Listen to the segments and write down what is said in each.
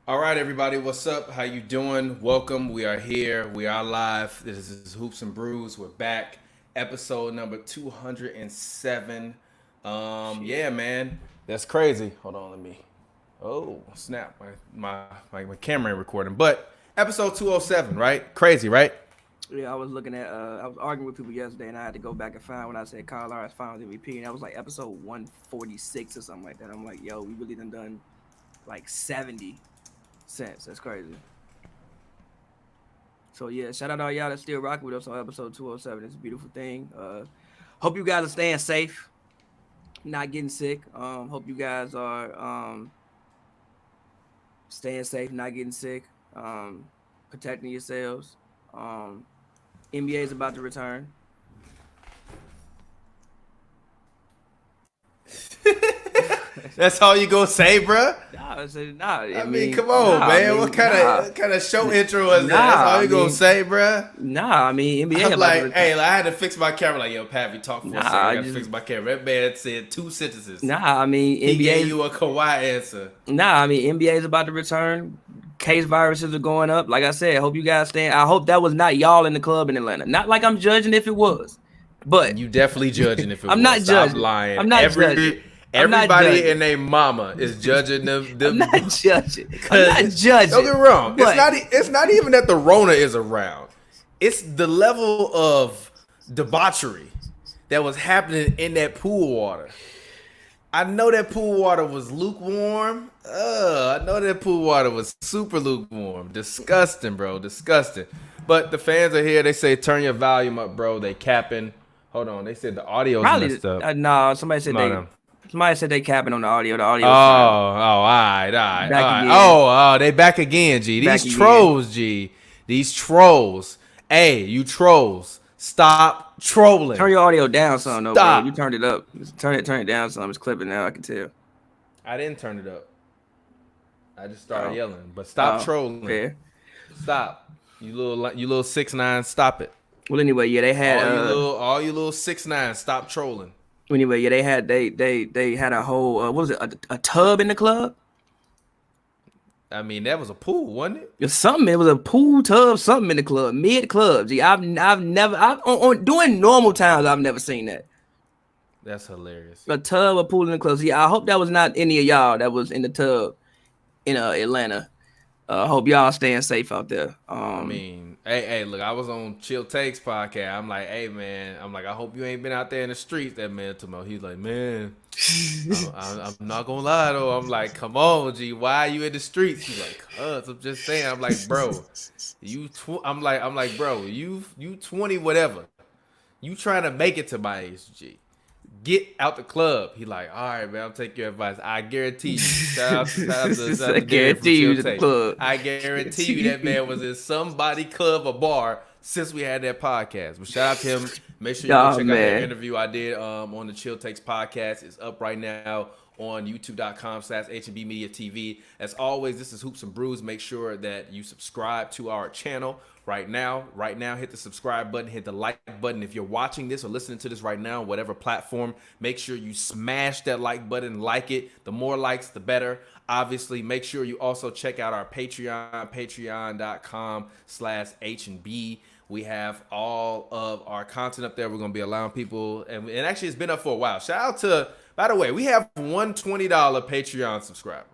All right, everybody, what's up? How you doing? Welcome. We are here. We are live. This is Hoops and Brews. We're back. Episode number 207. Yeah, man. That's crazy. Hold on, let me. Oh, snap. My camera ain't recording. But episode 207, right? Crazy, right? Yeah, I was looking at. I was arguing with people yesterday, and I had to go back and find when I said Kyle Lowry's Finals MVP, and that was like episode 146 or something like that. I'm like, yo, we really done like 70 cents. That's crazy. So yeah, shout out to all y'all that's still rocking with us on episode 207. It's a beautiful thing. Hope you guys are staying safe, not getting sick. Hope you guys are staying safe, not getting sick, protecting yourselves. NBA is about to return. That's all you gonna say, bruh? Nah. I mean, come on, man. What kind of show intro was that? That's all you gonna say, bruh? Nah, I mean, NBA. I'm like, hey, I had to fix my camera. Like, yo, Pavy, talk for a second. I got to fix my camera. That man said 2 sentences. Nah, I mean, NBA. He gave you a Kawhi answer. Nah, I mean, NBA is about to return. Case viruses are going up. Like I said, I hope you guys stay. I hope that was not y'all in the club in Atlanta. Not like I'm judging if it was, but you definitely judging if it was. I'm not Stop judging. lying. I'm not judging. Everybody and their mama is judging them. I'm not judging. I'm not judging. Don't get me wrong. It's not even that the Rona is around. It's the level of debauchery that was happening in that pool water. I know that pool water was lukewarm. I know that pool water was super lukewarm. Disgusting, bro. Disgusting. But the fans are here. They say turn your volume up, bro. They capping. Hold on. They said the audio's messed up. No, somebody said Somebody said they capping on the audio. The audio. All right. Oh, they back again, G. These trolls, G. These trolls. Hey, you trolls. Stop trolling. Turn your audio down some, though, bro. You turned it up. Turn it down some. It's clipping now. I can tell. I didn't turn it up. I just started yelling. But stop trolling. Fair. Stop. You little 6ix9ine. Stop it. Well, anyway, yeah, they had all you little 6ix9ine. Stop trolling. Anyway, yeah, they had a whole what was it, a tub in the club? I mean, that was a pool, wasn't it? It was a pool tub, something in the club, mid club. Gee, I've never doing normal times, I've never seen that. That's hilarious. A tub, a pool in the club. See, I hope that was not any of y'all that was in the tub in Atlanta. Hope y'all staying safe out there. I mean, hey, look, I was on Chill Takes podcast. I'm like, hey, man, I hope you ain't been out there in the streets. That man told me, he's like, man, I'm not gonna lie though. I'm like, come on, G, why are you in the streets? He's like, cuz I'm just saying. I'm like, bro, I'm like, bro, you 20 whatever. You trying to make it to my age, G. Get out the club. He like, all right, man, I'll take your advice. I guarantee you. Shout out to guarantee you the club. I guarantee you that man was in somebody club or bar since we had that podcast. But shout out to him. Make sure you go check out that interview I did on the Chill Takes podcast. It's up right now on youtube.com/HNB Media TV. As always, this is Hoops and Brews. Make sure that you subscribe to our channel right now. Hit the subscribe button, hit the like button. If you're watching this or listening to this right now, whatever platform, make sure you smash that like button, like it. The more likes, the better. Obviously, make sure you also check out our Patreon, patreon.com/HNB. We have all of our content up there. We're going to be allowing people, and actually it's been up for a while. Shout out to, by the way, we have one $20 Patreon subscriber.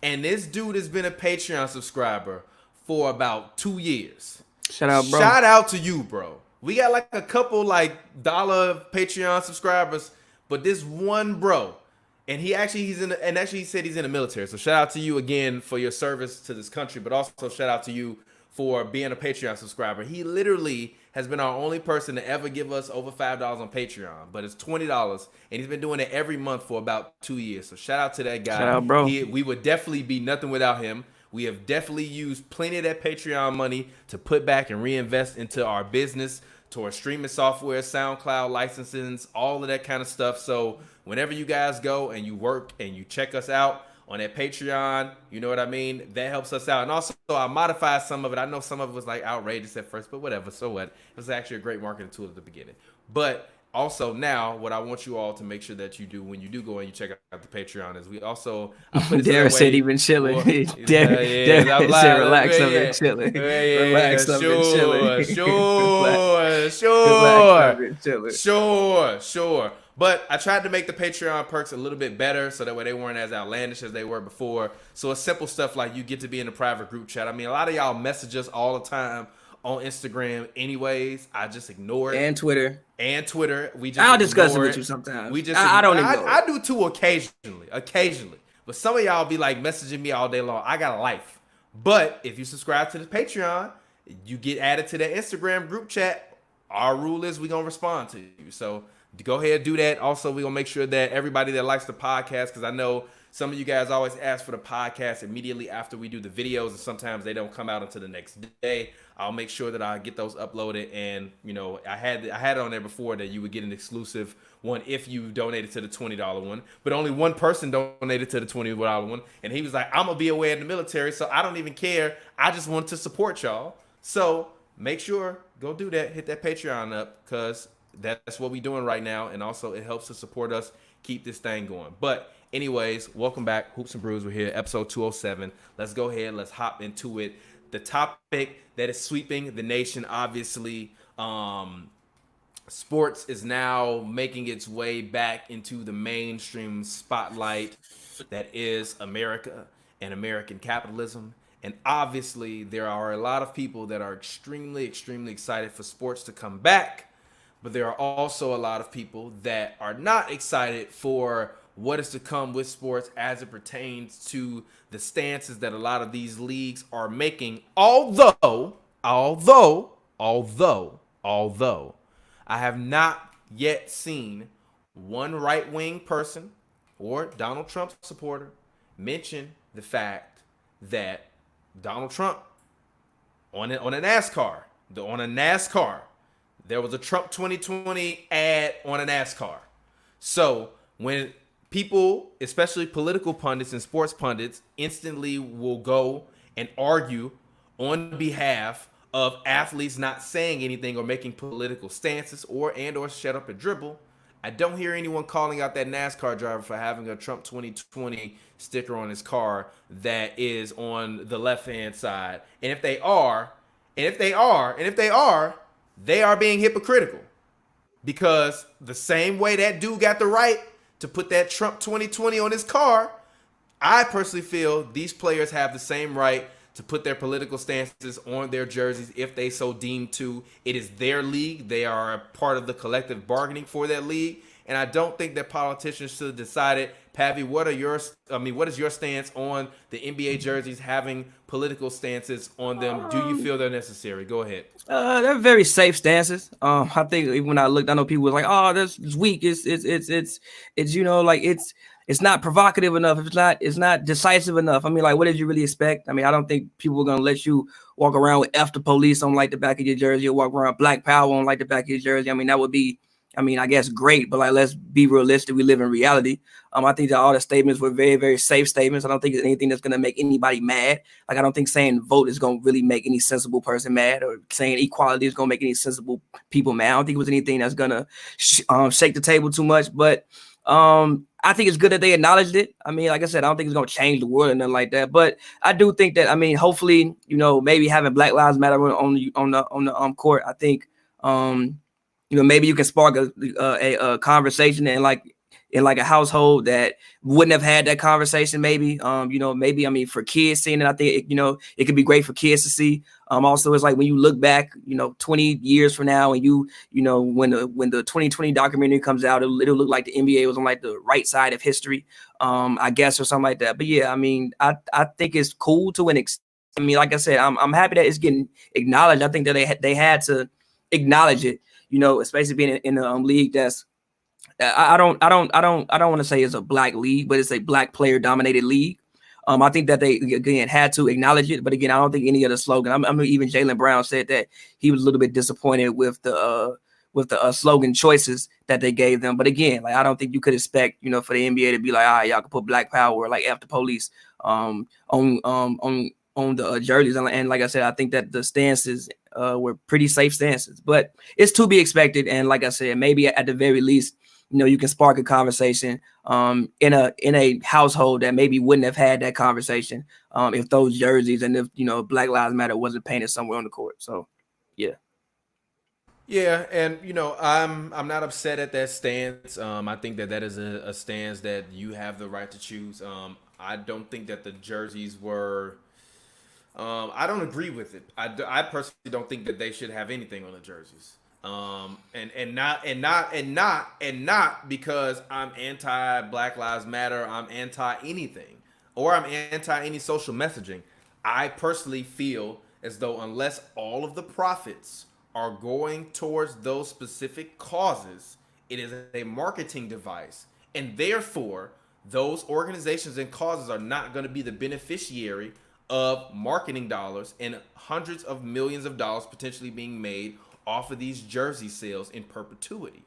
And this dude has been a Patreon subscriber for about 2 years. Shout out, bro. Shout out to you, bro. We got like a couple dollar Patreon subscribers, but this one bro, and he said he's in the military. So shout out to you again for your service to this country, but also shout out to you for being a Patreon subscriber. He literally has been our only person to ever give us over $5 on Patreon, but it's $20, and he's been doing it every month for about 2 years. So shout out to that guy. Shout out, bro. We would definitely be nothing without him. We have definitely used plenty of that Patreon money to put back and reinvest into our business, to our streaming software, SoundCloud licensings, all of that kind of stuff. So whenever you guys go and you work and you check us out on that Patreon, you know what I mean? That helps us out. And also, I modified some of it. I know some of it was outrageous at first, but whatever. So what? It was actually a great marketing tool at the beginning. But Also, now what I want you all to make sure that you do when you do go and you check out the Patreon is I put it Derek said he been chilling. Derek said relax, I've been chilling. Relax, I've been chilling. Sure. But I tried to make the Patreon perks a little bit better so that way they weren't as outlandish as they were before. So it's simple stuff like you get to be in a private group chat. I mean, a lot of y'all message us all the time on Instagram anyways. I just ignore it. And Twitter. I'll discuss it with you sometimes. I don't ignore it. I do too occasionally. But some of y'all be like messaging me all day long. I got a life. But if you subscribe to the Patreon, you get added to that Instagram group chat. Our rule is we're going to respond to you. So go ahead and do that. Also, we're going to make sure that everybody that likes the podcast, because I know some of you guys always ask for the podcast immediately after we do the videos, and sometimes they don't come out until the next day. I'll make sure that I get those uploaded, and I had it on there before that you would get an exclusive one if you donated to the $20 one. But only one person donated to the $20 one, and he was like, "I'm gonna be away in the military, so I don't even care. I just want to support y'all." So make sure go do that. Hit that Patreon up because that's what we're doing right now, and also it helps to support us keep this thing going. But anyways, welcome back. Hoops and Brews. We're here, episode 207. Let's go ahead. Let's hop into it. The topic that is sweeping the nation, obviously, sports is now making its way back into the mainstream spotlight that is America and American capitalism. And obviously, there are a lot of people that are extremely excited for sports to come back. But there are also a lot of people that are not excited for what is to come with sports as it pertains to the stances that a lot of these leagues are making. Although I have not yet seen one right-wing person or Donald Trump supporter mention the fact that Donald Trump on a NASCAR, there was a Trump 2020 ad on a NASCAR. So when people, especially political pundits and sports pundits, instantly will go and argue on behalf of athletes not saying anything or making political stances or shut up and dribble, I don't hear anyone calling out that NASCAR driver for having a Trump 2020 sticker on his car that is on the left-hand side. And if they are, they are being hypocritical, because the same way that dude got the right to put that Trump 2020 on his car, I personally feel these players have the same right to put their political stances on their jerseys if they so deem to. It is their league. They are a part of the collective bargaining for that league. And I don't think that politicians should have decided. Pavy, what is your stance on the NBA jerseys having political stances on them? Do you feel they're necessary? Go ahead. They're very safe stances. I think when I looked, I know people were like, "Oh, that's weak. It's not provocative enough. It's not decisive enough." I mean, like, what did you really expect? I mean, I don't think people are gonna let you walk around with "F the police" on like the back of your jersey, or walk around "Black Power" on like the back of your jersey. I mean, that would be, I guess great, but like, let's be realistic. We live in reality. I think that all the statements were very, very safe statements. I don't think it's anything that's going to make anybody mad. Like, I don't think saying vote is going to really make any sensible person mad, or saying equality is going to make any sensible people mad. I don't think it was anything that's going to shake the table too much. But I think it's good that they acknowledged it. I mean, like I said, I don't think it's going to change the world or nothing like that. But I do think that, hopefully, maybe having Black Lives Matter on the court, I think, maybe you can spark a conversation in like a household that wouldn't have had that conversation. Maybe, for kids seeing it, I think, it could be great for kids to see. Also, it's like when you look back, 20 years from now, and when the 2020 documentary comes out, it'll look like the NBA was on like the right side of history, I guess, or something like that. But yeah, I think it's cool to an extent. Like I said, I'm happy that it's getting acknowledged. I think that they had to acknowledge it, especially being in a league that's, I don't want to say it's a black league, but it's a black player dominated league. I think that they again had to acknowledge it, but again, I don't think any of the slogan. Even Jaylen Brown said that he was a little bit disappointed with the slogan choices that they gave them. But again, like, I don't think you could expect for the NBA to be like, all right, y'all can put Black Power or like F the police on the jerseys. And like I said, I think that the stances were pretty safe stances. But it's to be expected. And like I said, maybe at the very least, you can spark a conversation in a household that maybe wouldn't have had that conversation if those jerseys and if Black Lives Matter wasn't painted somewhere on the court. So yeah. Yeah, and I'm not upset at that stance. I think that is a stance that you have the right to choose. I don't think that the jerseys were. I don't agree with it. I personally don't think that they should have anything on the jerseys. And not because I'm anti Black Lives Matter. I'm anti anything, or I'm anti any social messaging. I personally feel as though unless all of the profits are going towards those specific causes, it is a marketing device, and therefore those organizations and causes are not going to be the beneficiary of marketing dollars and hundreds of millions of dollars potentially being made off of these jersey sales in perpetuity.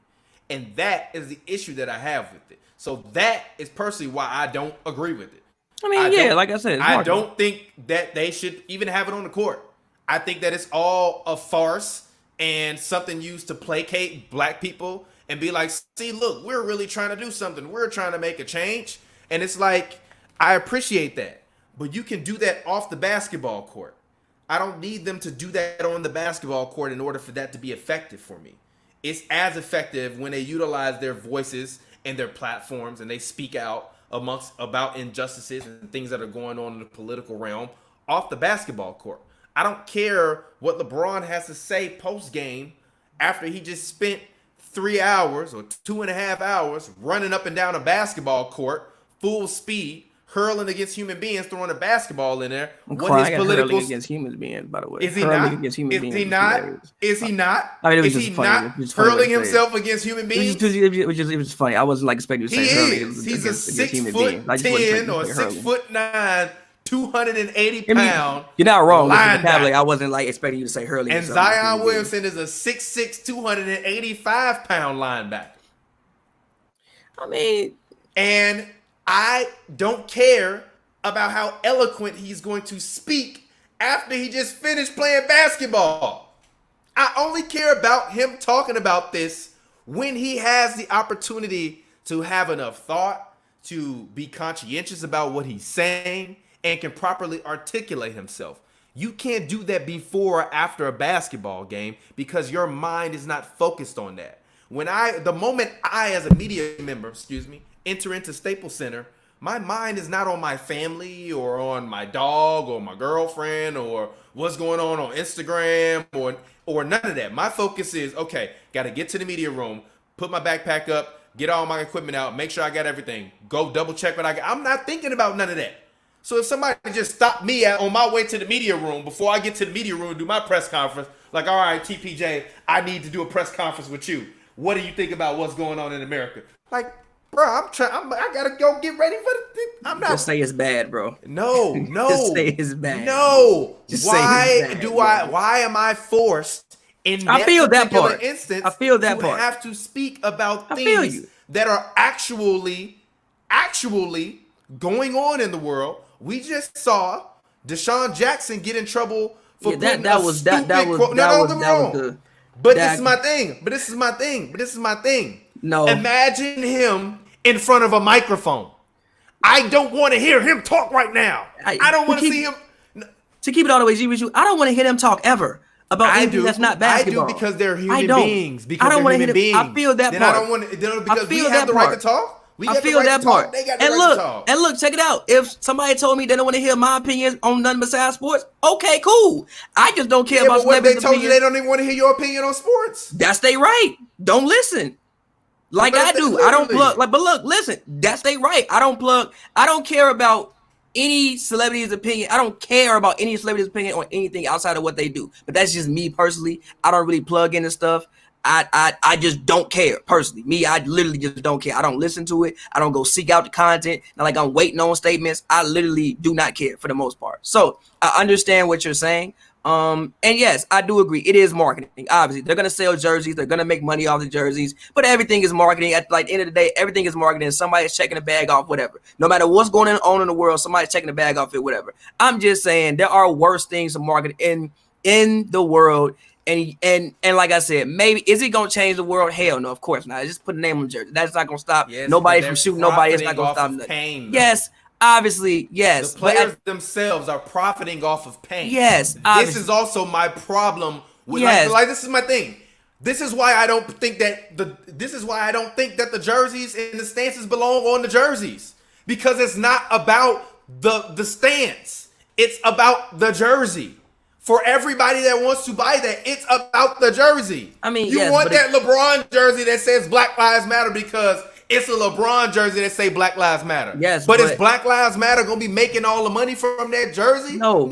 And that is the issue that I have with it. So that is personally why I don't agree with it. I mean, like I said, I don't think that they should even have it on the court. I think that it's all a farce and something used to placate black people and be like, see, look, we're really trying to do something. We're trying to make a change. And it's like, I appreciate that. But you can do that off the basketball court. I don't need them to do that on the basketball court in order for that to be effective for me. It's as effective when they utilize their voices and their platforms and they speak out about injustices and things that are going on in the political realm off the basketball court. I don't care what LeBron has to say post-game after he just spent 3 hours or 2.5 hours running up and down a basketball court, full speed, hurling against human beings, throwing a basketball in there. What his political against human beings, by the way. Is he not? Is he not? Is he not? I mean, it was just funny. Hurling himself against human beings? It was funny. I wasn't expecting to say hurling. He's a 6'10" or 6'9", 280 pound. You're not wrong. I wasn't expecting you to say hurling. And Zion Williamson is a 6'6", 285 pound linebacker. I mean, and I don't care about how eloquent he's going to speak after he just finished playing basketball. I only care about him talking about this when he has the opportunity to have enough thought, to be conscientious about what he's saying, and can properly articulate himself. You can't do that before or after a basketball game because your mind is not focused on that. The moment I, as a media member, enter into Staples Center, my mind is not on my family or on my dog or my girlfriend or what's going on Instagram or none of that. My focus is, okay, got to get to the media room, put my backpack up, get all my equipment out, make sure I got everything, go double check what I got. I'm not thinking about none of that. So if somebody just stopped me on my way to the media room before I get to the media room and do my press conference, like, all right, TPJ, I need to do a press conference with you. What do you think about what's going on in America? Like, bro, I gotta go get ready for the. I'm not. Just say it's bad, bro. No. Just say it's bad. No. Why am I forced in that particular instance? I feel that part. Have to speak about things that are actually going on in the world. We just saw Deshaun Jackson get in trouble for putting a stupid quote. But this is my thing. No. Imagine him in front of a microphone. I don't want to hear him talk right now. I don't want to see him. To keep it all the way G with you, I don't want to hear him talk ever about anything that's not basketball. I do because they're human beings. I don't want to hear them. I feel that part. I don't want to because we have the right to talk. I feel that part. And look, check it out. If somebody told me they don't want to hear my opinions on nothing besides sports, okay, cool. I just don't care about. What if they told you they don't even want to hear your opinion on sports? That's they right. Don't listen. Like I do. I don't plug. But look, listen. That's they right. I don't care about any celebrity's opinion. I don't care about any celebrity's opinion on anything outside of what they do. But that's just me personally. I don't really plug into stuff. I just don't care personally. Me, I literally just don't care. I don't listen to it. I don't go seek out the content. Not like I'm waiting on statements. I literally do not care for the most part. So I understand what you're saying. And yes, I do agree. It is marketing. Obviously, they're gonna sell jerseys. They're gonna make money off the jerseys. But everything is marketing. At the end of the day, everything is marketing. Somebody's checking the bag off, whatever. No matter what's going on in the world, somebody's checking the bag off it, whatever. I'm just saying there are worse things to market in the world. And like I said, maybe is it gonna change the world? Hell no, of course not. Just put a name on the jersey. That's not gonna stop nobody from shooting. Nobody. It's not gonna stop nothing. Pain, yes, obviously, yes. The players themselves are profiting off of pain. Yes, this is also my problem with like this is my thing. This is why I don't think that the jerseys and the stances belong on the jerseys, because it's not about the stance. It's about the jersey. For everybody that wants to buy that, it's about the jersey. I mean, you want that LeBron jersey that says Black Lives Matter because it's a LeBron jersey that say Black Lives Matter. Yes, but is Black Lives Matter gonna be making all the money from that jersey? No.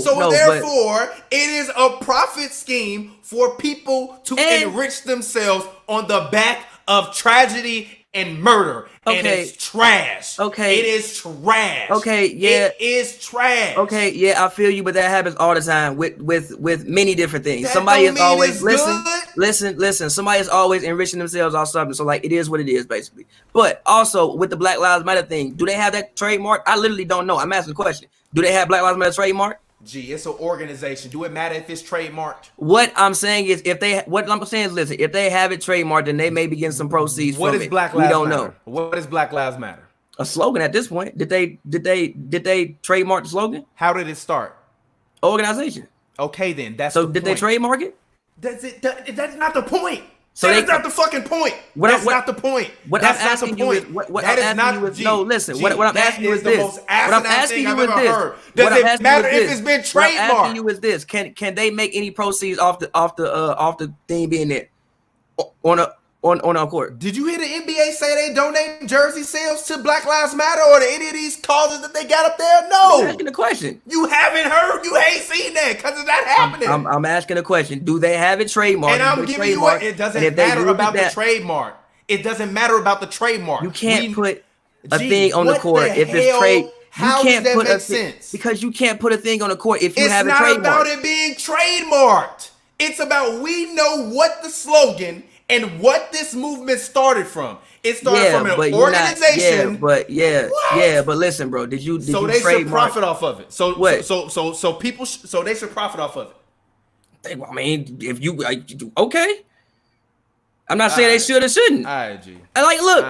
So therefore, it is a profit scheme for people to enrich themselves on the back of tragedy and murder. And it's trash. Okay. It is trash. Okay, yeah. It is trash. Okay, yeah, I feel you, but that happens all the time with many different things. Somebody is always listen. Somebody is always enriching themselves off something. So like it is what it is, basically. But also with the Black Lives Matter thing, do they have that trademark? I literally don't know. I'm asking the question. Do they have Black Lives Matter trademark? Gee, it's an organization. Do it matter if it's trademarked? What I'm saying is, if they have it trademarked, then they may be getting some proceeds from it. What is Black Lives Matter? We don't know. What is Black Lives Matter? A slogan at this point. Did they trademark the slogan? How did it start? Organization. Okay, then that's so. Did they trademark it? That's it. That's not the point. So that's not the fucking point. That's not the point. What I'm asking you is, what I'm asking you is, no, listen. What I'm asking you is this. What I'm asking you is this. Does it matter if it's been trademarked? What I'm asking you is this. Can they make any proceeds off the thing being there on our court? Did you hear the NBA say they donate jersey sales to Black Lives Matter or to any of these causes that they got up there? No. I'm asking the question. You haven't heard. You ain't seen that because it's not happening. I'm asking a question. Do they have it trademarked? And I'm giving you what it doesn't matter about the trademark. It doesn't matter about the trademark. You can't put a thing on the court if it's trade. How does that make sense? Because you can't put a thing on the court if you have it trademarked. It's not about it being trademarked. It's about we know what the slogan and what this movement started from. It started from an organization. But listen, bro. Did you so they should profit off of it. So what? So people. So they should profit off of it. I mean, if you okay. I'm not saying they should or shouldn't. All right, G. Look.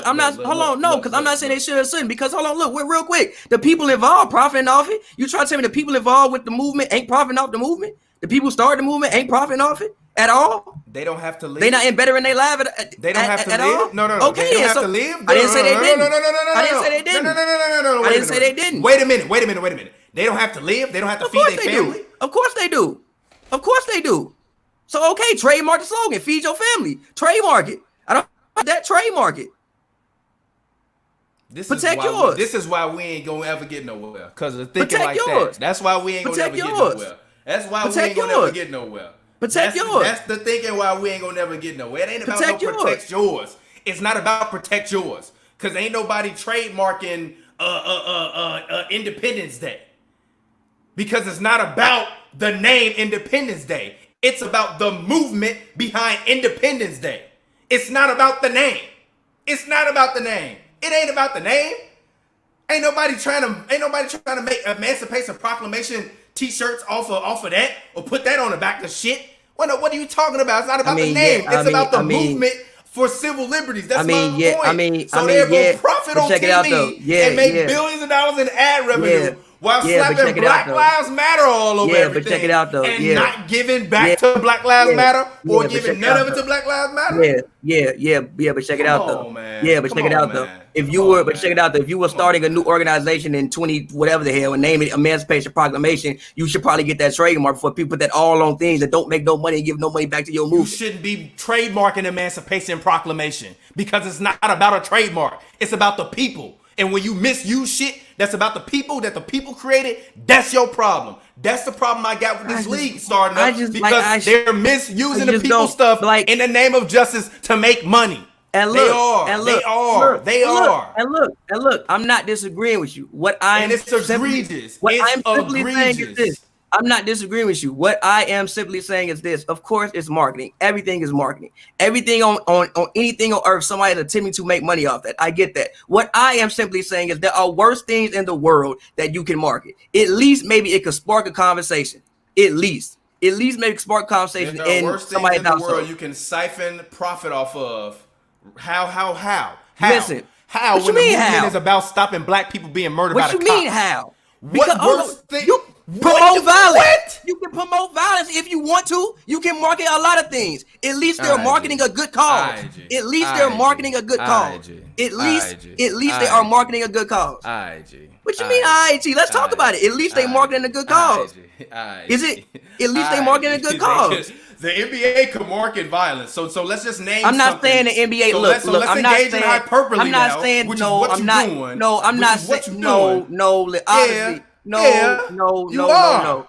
I'm not. Hold on, no, because I'm not saying they should or shouldn't. Because hold on, look, real quick. The people involved profiting off it. You try to tell me the people involved with the movement ain't profiting off the movement? The people started the movement ain't profiting off it at all? They don't have to live. They not embedded in their life. They don't have to live. All? No. Okay, they don't have to live. I didn't say they didn't. No. I didn't say they didn't. No. I didn't say they didn't. Wait a minute. They don't have to live. They don't have to feed their family. Of course they do. So okay, trademark the slogan. Feed your family. Trademark it. I don't want that. Trademark it. Protect yours. This is why we ain't gonna ever get nowhere. Because of thinking like that. That's why we ain't gonna ever get nowhere. That's why we ain't gonna never get nowhere. Protect yours. That's the thinking why we ain't gonna never get nowhere. It ain't about protect yours. It's not about protect yours. Cause ain't nobody trademarking Independence Day. Because it's not about the name Independence Day. It's about the movement behind Independence Day. It's not about the name. It ain't about the name. Ain't nobody trying to make Emancipation Proclamation t-shirts off of that or put that on the back of shit. What are you talking about? It's not about the name. It's about the movement for civil liberties. That's my point. So they're profit on TV and make billions of dollars in ad revenue while slapping Black Lives Matter all over everything. But check it out though. And not giving back to Black Lives Matter or giving none of it to Black Lives Matter. But check it out though. Check it out though. If you were starting a new organization in 20 whatever the hell and name it Emancipation Proclamation, you should probably get that trademark for people that all on things that don't make no money and give no money back to your movement. You shouldn't be trademarking Emancipation Proclamation because it's not about a trademark. It's about the people. And when you misuse shit that's about the people that the people created, that's your problem. That's the problem I got with this league starting up because they're misusing the people's stuff in the name of justice to make money. And look, they are. And look, I'm not disagreeing with you. What I'm it's egregious. What I'm simply saying is this. I'm not disagreeing with you. What I am simply saying is this. Of course, it's marketing. Everything is marketing. Everything on anything on earth, somebody is attempting to make money off that. I get that. What I am simply saying is there are worse things in the world that you can market. At least maybe it could spark a conversation. At least maybe spark conversation there are in worse somebody's things in the household. world you can siphon profit off of. How? Listen. How? What When you the mean movement how? is about stopping black people being murdered by What the you cops. mean how? What worse thing? You What? promote violence. What? You can promote violence if you want to. You can market a lot of things. At least they're marketing a good cause. At least they're marketing a good cause. At least they are marketing a good cause. What you mean, IG? Let's talk about it. At least they marketing a good cause. Is it? At least they marketing a good cause. The NBA could market violence, so let's just name. I'm not saying the NBA. So look, let's I'm not engage saying. in hyperbole I'm not now, saying which no. is what I'm not. doing, No, I'm not saying no. Obviously,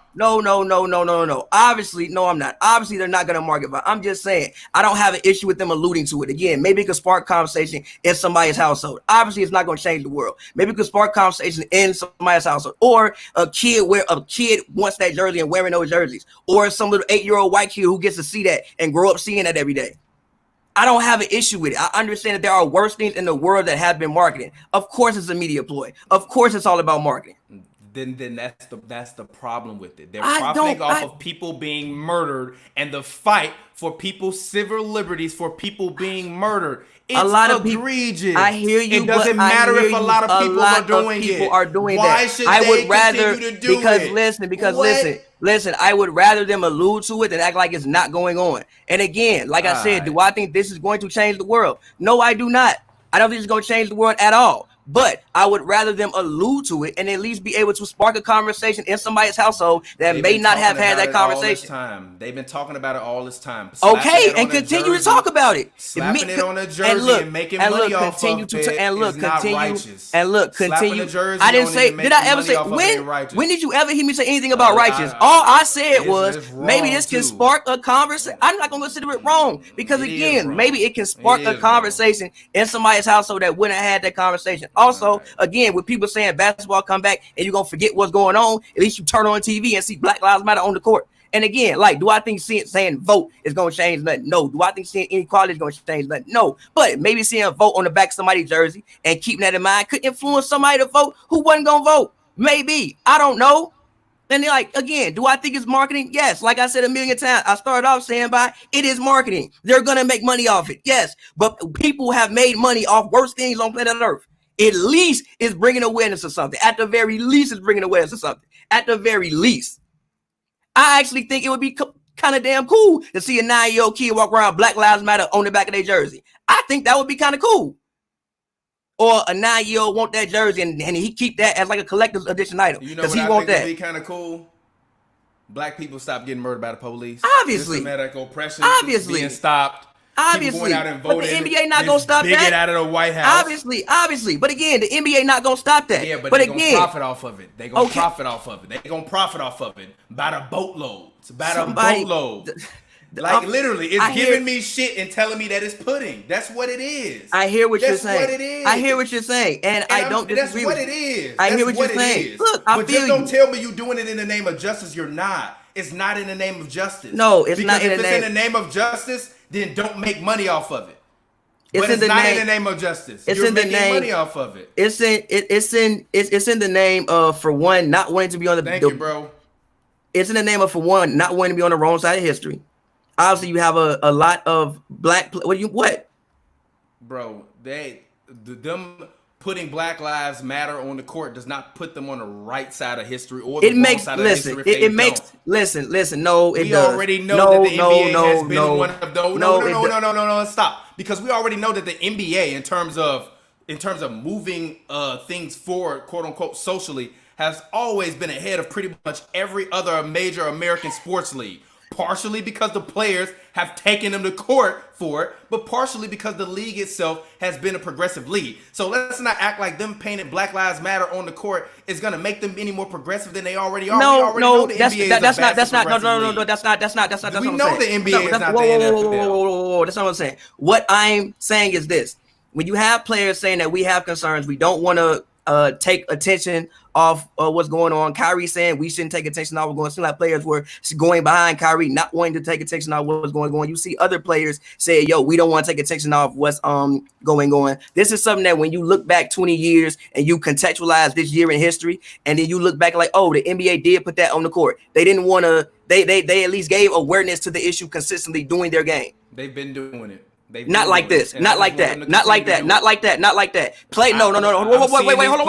no. Obviously, no, I'm not. Obviously, they're not going to market violence. I'm just saying, I don't have an issue with them alluding to it. Again, maybe it could spark conversation in somebody's household. Obviously, it's not going to change the world. Maybe it could spark conversation in somebody's household. Or a kid wants that jersey and wearing those jerseys. Or some little 8-year-old white kid who gets to see that and grow up seeing that every day. I don't have an issue with it. I understand that there are worse things in the world that have been marketed. Of course, it's a media ploy. Of course, it's all about marketing. Then that's the problem with it. They're profiting off of people being murdered and the fight for people's civil liberties for people being murdered. It's a lot of egregious. People, I hear you. It doesn't matter if a lot of people are doing it. Why should they continue to do it? Listen, I would rather them allude to it than act like it's not going on. And again, like I said, do I think this is going to change the world? No, I do not. I don't think it's going to change the world at all. But I would rather them allude to it and at least be able to spark a conversation in somebody's household that may not have had that conversation. They've been talking about it all this time. Okay, and continue to talk about it. Slapping it on a jersey and making money off of it is not righteous. And look, continue. I didn't say, did I ever say, when did you ever hear me say anything about righteous? All I said was, maybe this can spark a conversation. I'm not going to consider it wrong because, again, maybe it can spark a conversation in somebody's household that wouldn't have had that conversation. Also, again, with people saying basketball come back and you're going to forget what's going on, at least you turn on TV and see Black Lives Matter on the court. And again, like, do I think saying vote is going to change nothing? No. Do I think seeing inequality is going to change nothing? No. But maybe seeing a vote on the back of somebody's jersey and keeping that in mind could influence somebody to vote who wasn't going to vote. Maybe. I don't know. And they're like, again, do I think it's marketing? Yes. Like I said a million times, I started off saying it is marketing. They're going to make money off it. Yes. But people have made money off worse things on planet Earth. At least it's bringing awareness of something. At the very least, it's bringing awareness of something. At the very least. I actually think it would be kind of damn cool to see a 9-year-old kid walk around Black Lives Matter on the back of their jersey. I think that would be kind of cool. Or a 9-year-old want that jersey and he keep that as like a collector's edition item. You know what I think would be kind of cool? Black people stop getting murdered by the police. Obviously. Systematic oppression. Obviously. Being stopped. Obviously, going out and voting, but the NBA not gonna stop that. Get out of the White House. Obviously, but again, the NBA not gonna stop that. Yeah, but they gonna profit off of it. They gonna profit off of it. They gonna profit off of it by the boatloads. Like literally, it's giving me shit and telling me that it's pudding. That's what it is. I hear what you're saying. That's what it is. I hear what you're saying, and I don't disagree. That's what it is. I hear what you're saying. Look, but just don't tell me you're doing it in the name of justice. You're not. It's not in the name of justice. No, it's not in the name. If it's in the name of justice, then don't make money off of it. It's in the name of justice. You're making money off of it. It's in the name of, for one, not wanting to be on the. Thank you, bro. It's in the name of, for one, not wanting to be on the wrong side of history. Obviously, you have a lot of black. What? Bro, them putting Black Lives Matter on the court does not put them on the right side of history or the wrong side of history. Listen. No, it does. We already know that the NBA has been one of those. No, stop. Because we already know that the NBA, in terms of moving things forward, quote unquote, socially, has always been ahead of pretty much every other major American sports league. Partially because the players have taken them to court for it, but partially because the league itself has been a progressive league. So let's not act like them painting Black Lives Matter on the court is going to make them any more progressive than they already are. No, that's not. That's not. That's not. We know the NBA is not the NFL. That's not what I'm saying. What I'm saying is this: when you have players saying that we have concerns, we don't want to take attention off what's going on. Kyrie saying we shouldn't take attention off what's going on. Seem like players were going behind Kyrie, not wanting to take attention off what's going on. You see other players say, yo, we don't want to take attention off what's going on. This is something that when you look back 20 years and you contextualize this year in history, and then you look back like, oh, the NBA did put that on the court. They didn't want to, they at least gave awareness to the issue consistently doing their game. They've been doing it. Not like this, not like that, not like that, not like that, not like that. Play no. Wait, hold on,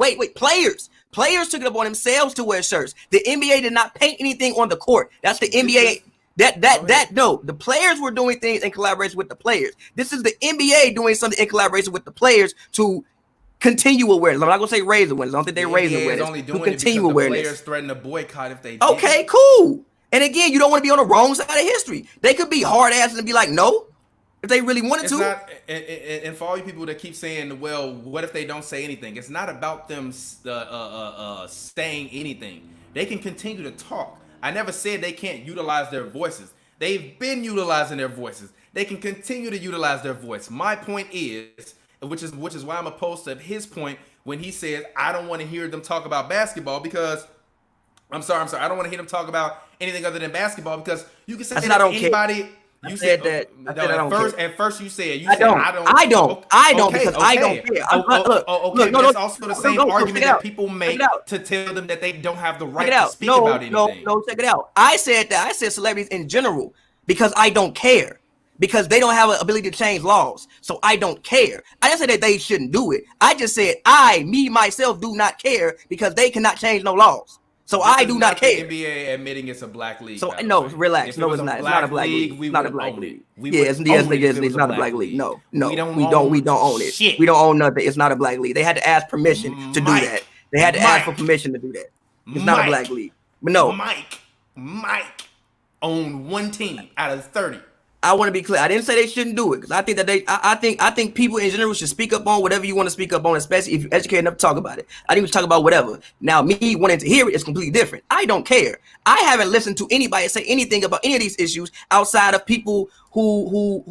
wait. Players took it upon themselves to wear shirts. The NBA did not paint anything on the court. That's the NBA. No, the players were doing things in collaboration with the players. This is the NBA doing something in collaboration with the players to continue awareness. I'm not gonna say raise awareness. I don't think they raise awareness. Only doing to continue awareness. The players threaten to boycott if they. Okay, cool. And again, you don't want to be on the wrong side of history. They could be hard asses and be like, no, if they really wanted to. Not, and for all you people that keep saying, well, what if they don't say anything? It's not about them saying anything. They can continue to talk. I never said they can't utilize their voices. They've been utilizing their voices. They can continue to utilize their voice. My point is, which is why I'm opposed to his point when he says, I don't want to hear them talk about basketball because I'm sorry. I don't want to hear them talk about anything other than basketball because you can say that anybody. You said that at first you said I don't because I don't care. Okay, that's also the same argument that people make to tell them that they don't have the right to speak about anything. No, check it out. I said that. I said celebrities in general because I don't care. Because they don't have an ability to change laws. So I don't care. I didn't say that they shouldn't do it. I just said myself do not care because they cannot change no laws. So I do not care. The NBA admitting it's a black league. So no, relax. No, it's not. It's not a black league. It's not a black league. It's not a black league. No, we don't own it. Shit. We don't own nothing. It's not a black league. They had to ask permission to do that. They had to ask for permission to do that. It's not a black league. But no. Mike owned one team out of 30. I want to be clear. I didn't say they shouldn't do it because I think that I think people in general should speak up on whatever you want to speak up on, especially if you're educated enough to talk about it. I think we should talk about whatever. Now, me wanting to hear it is completely different. I don't care. I haven't listened to anybody say anything about any of these issues outside of people who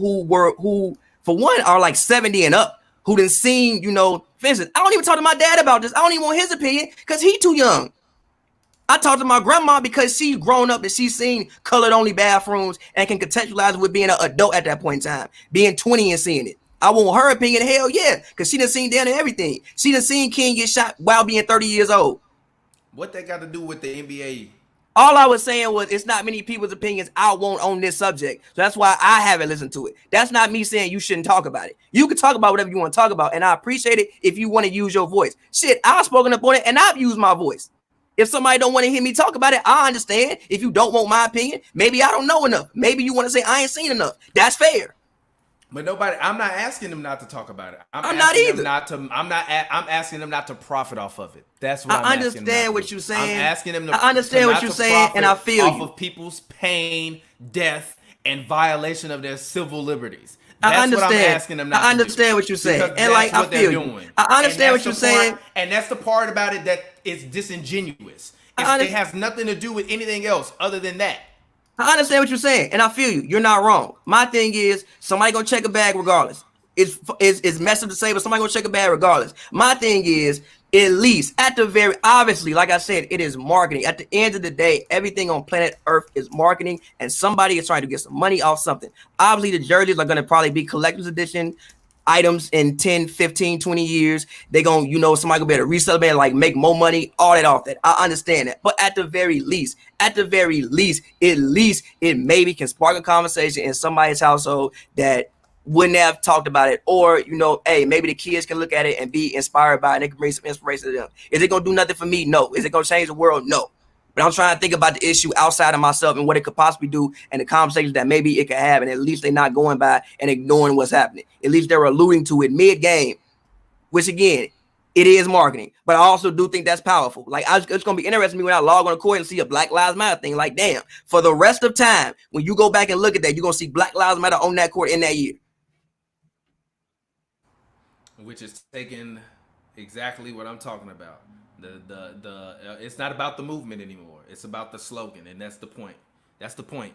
for one are like 70 and up, who done seen, for instance, I don't even talk to my dad about this. I don't even want his opinion because he's too young. I talked to my grandma because she's grown up and she's seen colored only bathrooms and can contextualize with being an adult at that point in time, being 20 and seeing it. I want her opinion. Hell yeah, because she done seen down and everything. She done seen King get shot while being 30 years old. What they got to do with the NBA? All I was saying was it's not many people's opinions I want on this subject. So that's why I haven't listened to it. That's not me saying you shouldn't talk about it. You can talk about whatever you want to talk about, and I appreciate it if you want to use your voice. Shit, I've spoken up on it, and I've used my voice. If somebody don't want to hear me talk about it, I understand. If you don't want my opinion, maybe I don't know enough. Maybe you want to say I ain't seen enough. That's fair. But I'm not asking them not to talk about it. I'm not either. I'm asking them not to profit off of it. That's what I understand what you're saying. I'm asking them I understand what you're saying, and I feel off of people's pain, death, and violation of their civil liberties. That's I understand. What I'm asking them not I understand to do. What you're saying, Because and like I feel you. I understand what you're saying, and that's the part about it that is disingenuous. It has nothing to do with anything else other than that. I understand what you're saying, and I feel you. You're not wrong. My thing is, somebody gonna check a bag regardless. It's messed up to say, but somebody gonna check a bag regardless. My thing is, at least at the very obviously, like I said, it is marketing. At the end of the day, everything on planet Earth is marketing, and somebody is trying to get some money off something. Obviously, the jerseys are gonna probably be collector's edition items in 10, 15, 20 years. They gonna, somebody gonna be able to resell it, like make more money, all that off that. I understand that. But at the very least, at least it maybe can spark a conversation in somebody's household that wouldn't have talked about it. Or, hey, maybe the kids can look at it and be inspired by it and they can bring some inspiration to them. Is it gonna do nothing for me? No. Is it gonna change the world? No. But I'm trying to think about the issue outside of myself and what it could possibly do and the conversations that maybe it could have. And at least they're not going by and ignoring what's happening. At least they're alluding to it mid-game, which again, it is marketing. But I also do think that's powerful. Like, it's going to be interesting to me when I log on the court and see a Black Lives Matter thing. Like, damn, for the rest of time, when you go back and look at that, you're going to see Black Lives Matter on that court in that year. Which is taking exactly what I'm talking about. It's not about the movement anymore. It's about the slogan, and that's the point. It's going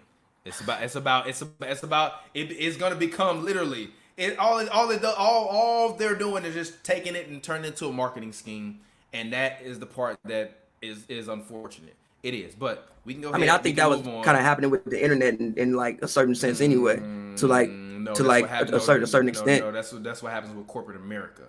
to become literally. All they're doing is just taking it and turning it into a marketing scheme, and that is the part that is unfortunate. It is, but we can go. I mean, I think that was kind of happening with the internet in like a certain sense anyway. A certain extent. No, that's what happens with corporate America.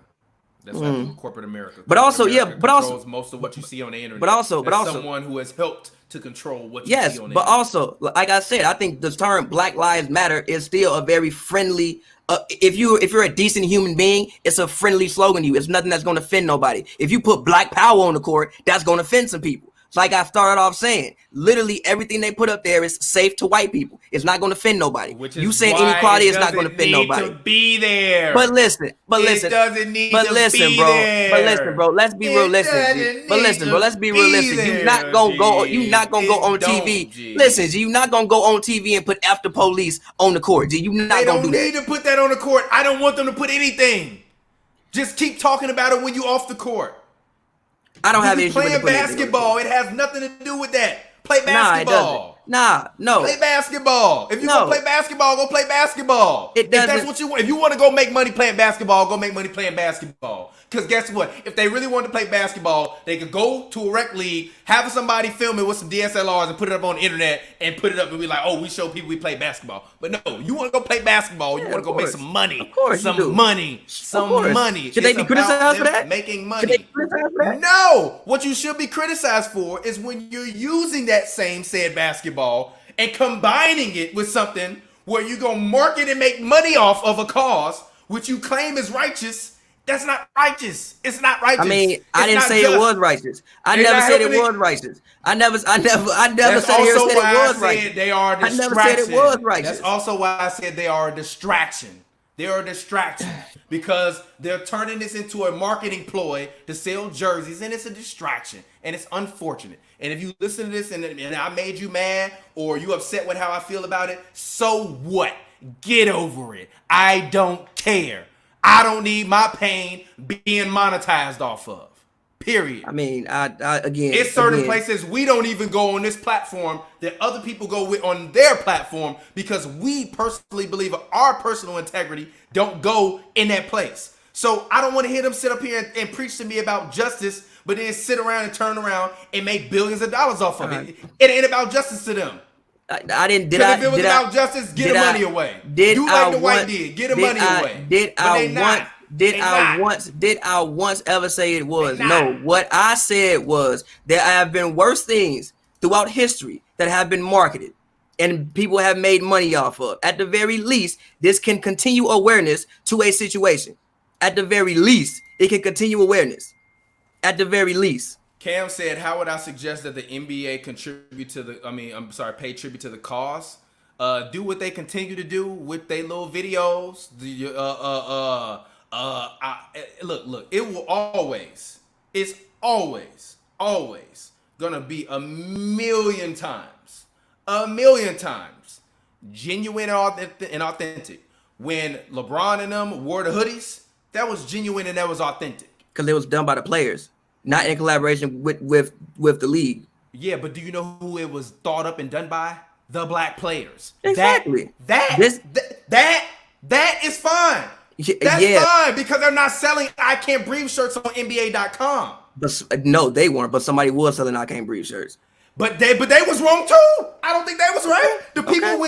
That's what happens with corporate America. But also, America but also most of what you see on the internet. But also, someone who has helped to control what you see on the internet. But also, like I said, I think the term Black Lives Matter is still a very friendly. If you're a decent human being, it's a friendly slogan to you. It's nothing that's going to offend nobody. If you put Black Power on the court, that's going to offend some people. So like I started off saying, literally everything they put up there is safe to white people. It's not going to offend nobody. You saying inequality is not going to offend nobody. To be there. But listen, it doesn't need to be bro. there. But listen, bro. Let's be realistic. But listen, bro. Let's be realistic. You're not gonna go. You're not gonna go on TV. Listen, G, you're not gonna go on TV and put after police on the court. G, you're not gonna do that. They don't need to put that on the court. I don't want them to put anything. Just keep talking about it when you off the court. I don't have issue with playing basketball. It has nothing to do with that. Play basketball. No. Play basketball. If you want to play basketball, go play basketball. If that's what you want. If you want to go make money playing basketball, go make money playing basketball. Because guess what? If they really wanted to play basketball, they could go to a rec league, have somebody film it with some DSLRs and put it up on the internet and put it up and be like, oh, we show people we play basketball. But no, you want to go play basketball. You want to go make some money. Of course some money. Should they be criticized for that? Making money. No. What you should be criticized for is when you're using that same said basketball and combining it with something where you're going to market and make money off of a cause which you claim is righteous. That's not righteous. It's not righteous. I mean, I didn't say it was righteous. I never said it was righteous. I never said it was righteous. They are a distraction. I never said it was righteous. That's also why I said they are a distraction. They are a distraction because they're turning this into a marketing ploy to sell jerseys, and it's a distraction, and it's unfortunate. And if you listen to this and I made you mad or you upset with how I feel about it, so what? Get over it. I don't care. I don't need my pain being monetized off of. Period. I mean, again, it's certain places we don't even go on this platform that other people go with on their platform because we personally believe our personal integrity don't go in that place. So I don't want to hear them sit up here and preach to me about justice, but then sit around and turn around and make billions of dollars off of it. It ain't about justice to them. I didn't. If it was about justice, get the money away. Do like the white did. Get the money away. Did I once ever say it was? No. What I said was there have been worse things throughout history that have been marketed and people have made money off of. At the very least, this can continue awareness to a situation. At the very least, it can continue awareness. At the very least. Cam said, how would I suggest that the NBA pay tribute to the cause? Do what they continue to do with their little videos. Look, it will always, it's always gonna be a million times, genuine and authentic. When LeBron and them wore the hoodies, that was genuine and that was authentic. Because it was done by the players. Not in collaboration with the league. Yeah, but do you know who it was thought up and done by? The black players. Exactly. That is fine. That's fine because they're not selling I Can't Breathe shirts on NBA.com. But no, they weren't. But somebody was selling I Can't Breathe shirts. But they was wrong too. I don't think they was right. The people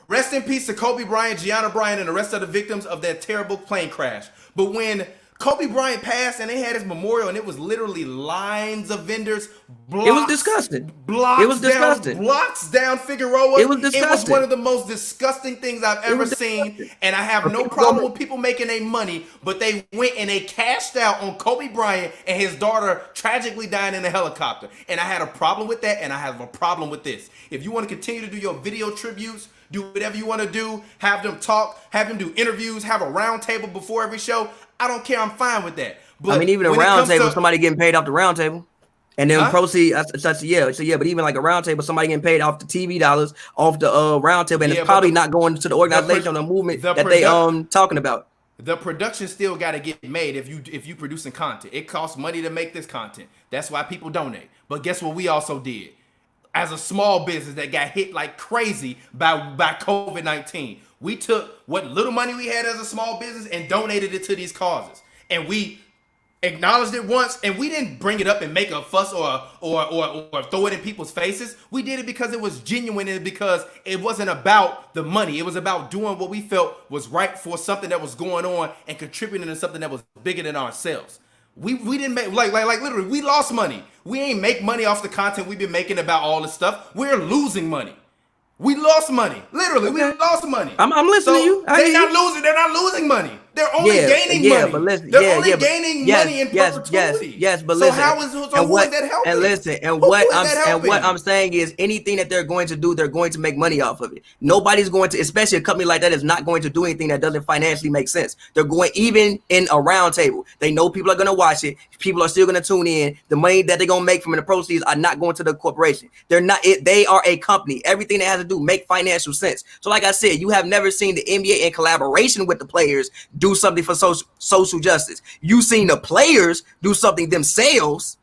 rest in peace to Kobe Bryant, Gianna Bryant, and the rest of the victims of that terrible plane crash. But when Kobe Bryant passed and they had his memorial and it was literally lines of vendors. It was disgusting. Blocks down Figueroa. It was disgusting. It was one of the most disgusting things I've ever seen. And I have no problem with people making their money, but they went and they cashed out on Kobe Bryant and his daughter tragically dying in a helicopter. And I had a problem with that, and I have a problem with this. If you want to continue to do your video tributes, do whatever you want to do, have them talk, have them do interviews, have a round table before every show. I don't care. I'm fine with that. But I mean, even a round table, somebody getting paid off the round table. And then proceed. But even like a round table, somebody getting paid off the TV dollars, off the round table. And it's probably not going to the organization or the movement that they talking about. The production still got to get made if you producing content. It costs money to make this content. That's why people donate. But guess what we also did? as a small business that got hit like crazy by COVID-19. We took what little money we had as a small business and donated it to these causes. And we acknowledged it once, and we didn't bring it up and make a fuss or throw it in people's faces. We did it because it was genuine and because it wasn't about the money. It was about doing what we felt was right for something that was going on and contributing to something that was bigger than ourselves. We didn't make like literally we lost money. We ain't make money off the content we've been making about all this stuff. We're losing money. We lost money. Literally, we lost money. I'm listening to you. They're not losing money. They're only gaining money. But listen, they're only gaining money in perpetuity. Yes, but listen. So how is that helping? And listen, and what I'm saying is anything that they're going to do, they're going to make money off of it. Nobody's going to, especially a company like that, is not going to do anything that doesn't financially make sense. They're going, even in a round table, they know people are going to watch it. People are still going to tune in. The money that they're going to make from the proceeds are not going to the corporation. They're not. They are a company. Everything that has to do make financial sense. So, like I said, you have never seen the NBA in collaboration with the players do something for social justice. You've seen the players do something themselves,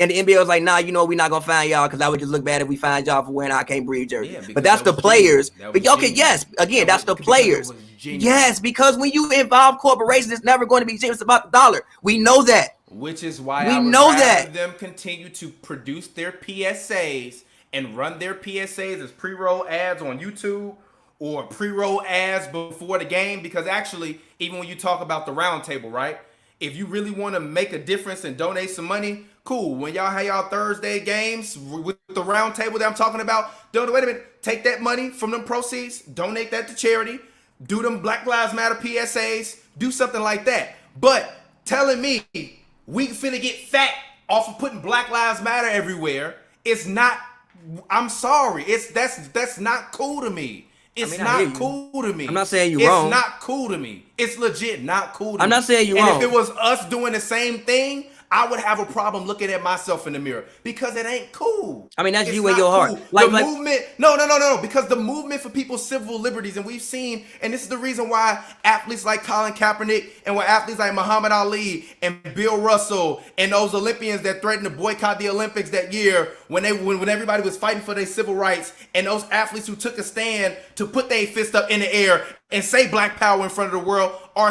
and the NBA was like, nah, we're not gonna find y'all because that would just look bad if we find y'all for wearing I Can't Breathe jersey. Yeah, but that's the players. But okay, yes, again, that's the players. Yes, because when you involve corporations, it's never going to be just about the dollar. We know that. Which is why I would rather them continue to produce their PSAs and run their PSAs as pre-roll ads on YouTube or pre-roll ads before the game, because actually, even when you talk about the round table, right? If you really want to make a difference and donate some money, cool. When y'all have y'all Thursday games with the round table that I'm talking about, wait a minute, take that money from them proceeds, donate that to charity, do them Black Lives Matter PSAs, do something like that. But telling me we finna get fat off of putting Black Lives Matter everywhere, it's not, I'm sorry, that's not cool to me. It's not cool to me. I'm not saying you're wrong. It's not cool to me. It's legit not cool to me. I'm not saying you're wrong. And if it was us doing the same thing, I would have a problem looking at myself in the mirror because it ain't cool. I mean, that's you and your heart. Cool. The movement, no, because the movement for people's civil liberties, and we've seen, and this is the reason why athletes like Colin Kaepernick and why athletes like Muhammad Ali and Bill Russell and those Olympians that threatened to boycott the Olympics that year when everybody was fighting for their civil rights, and those athletes who took a stand to put their fist up in the air and say Black Power in front of the world are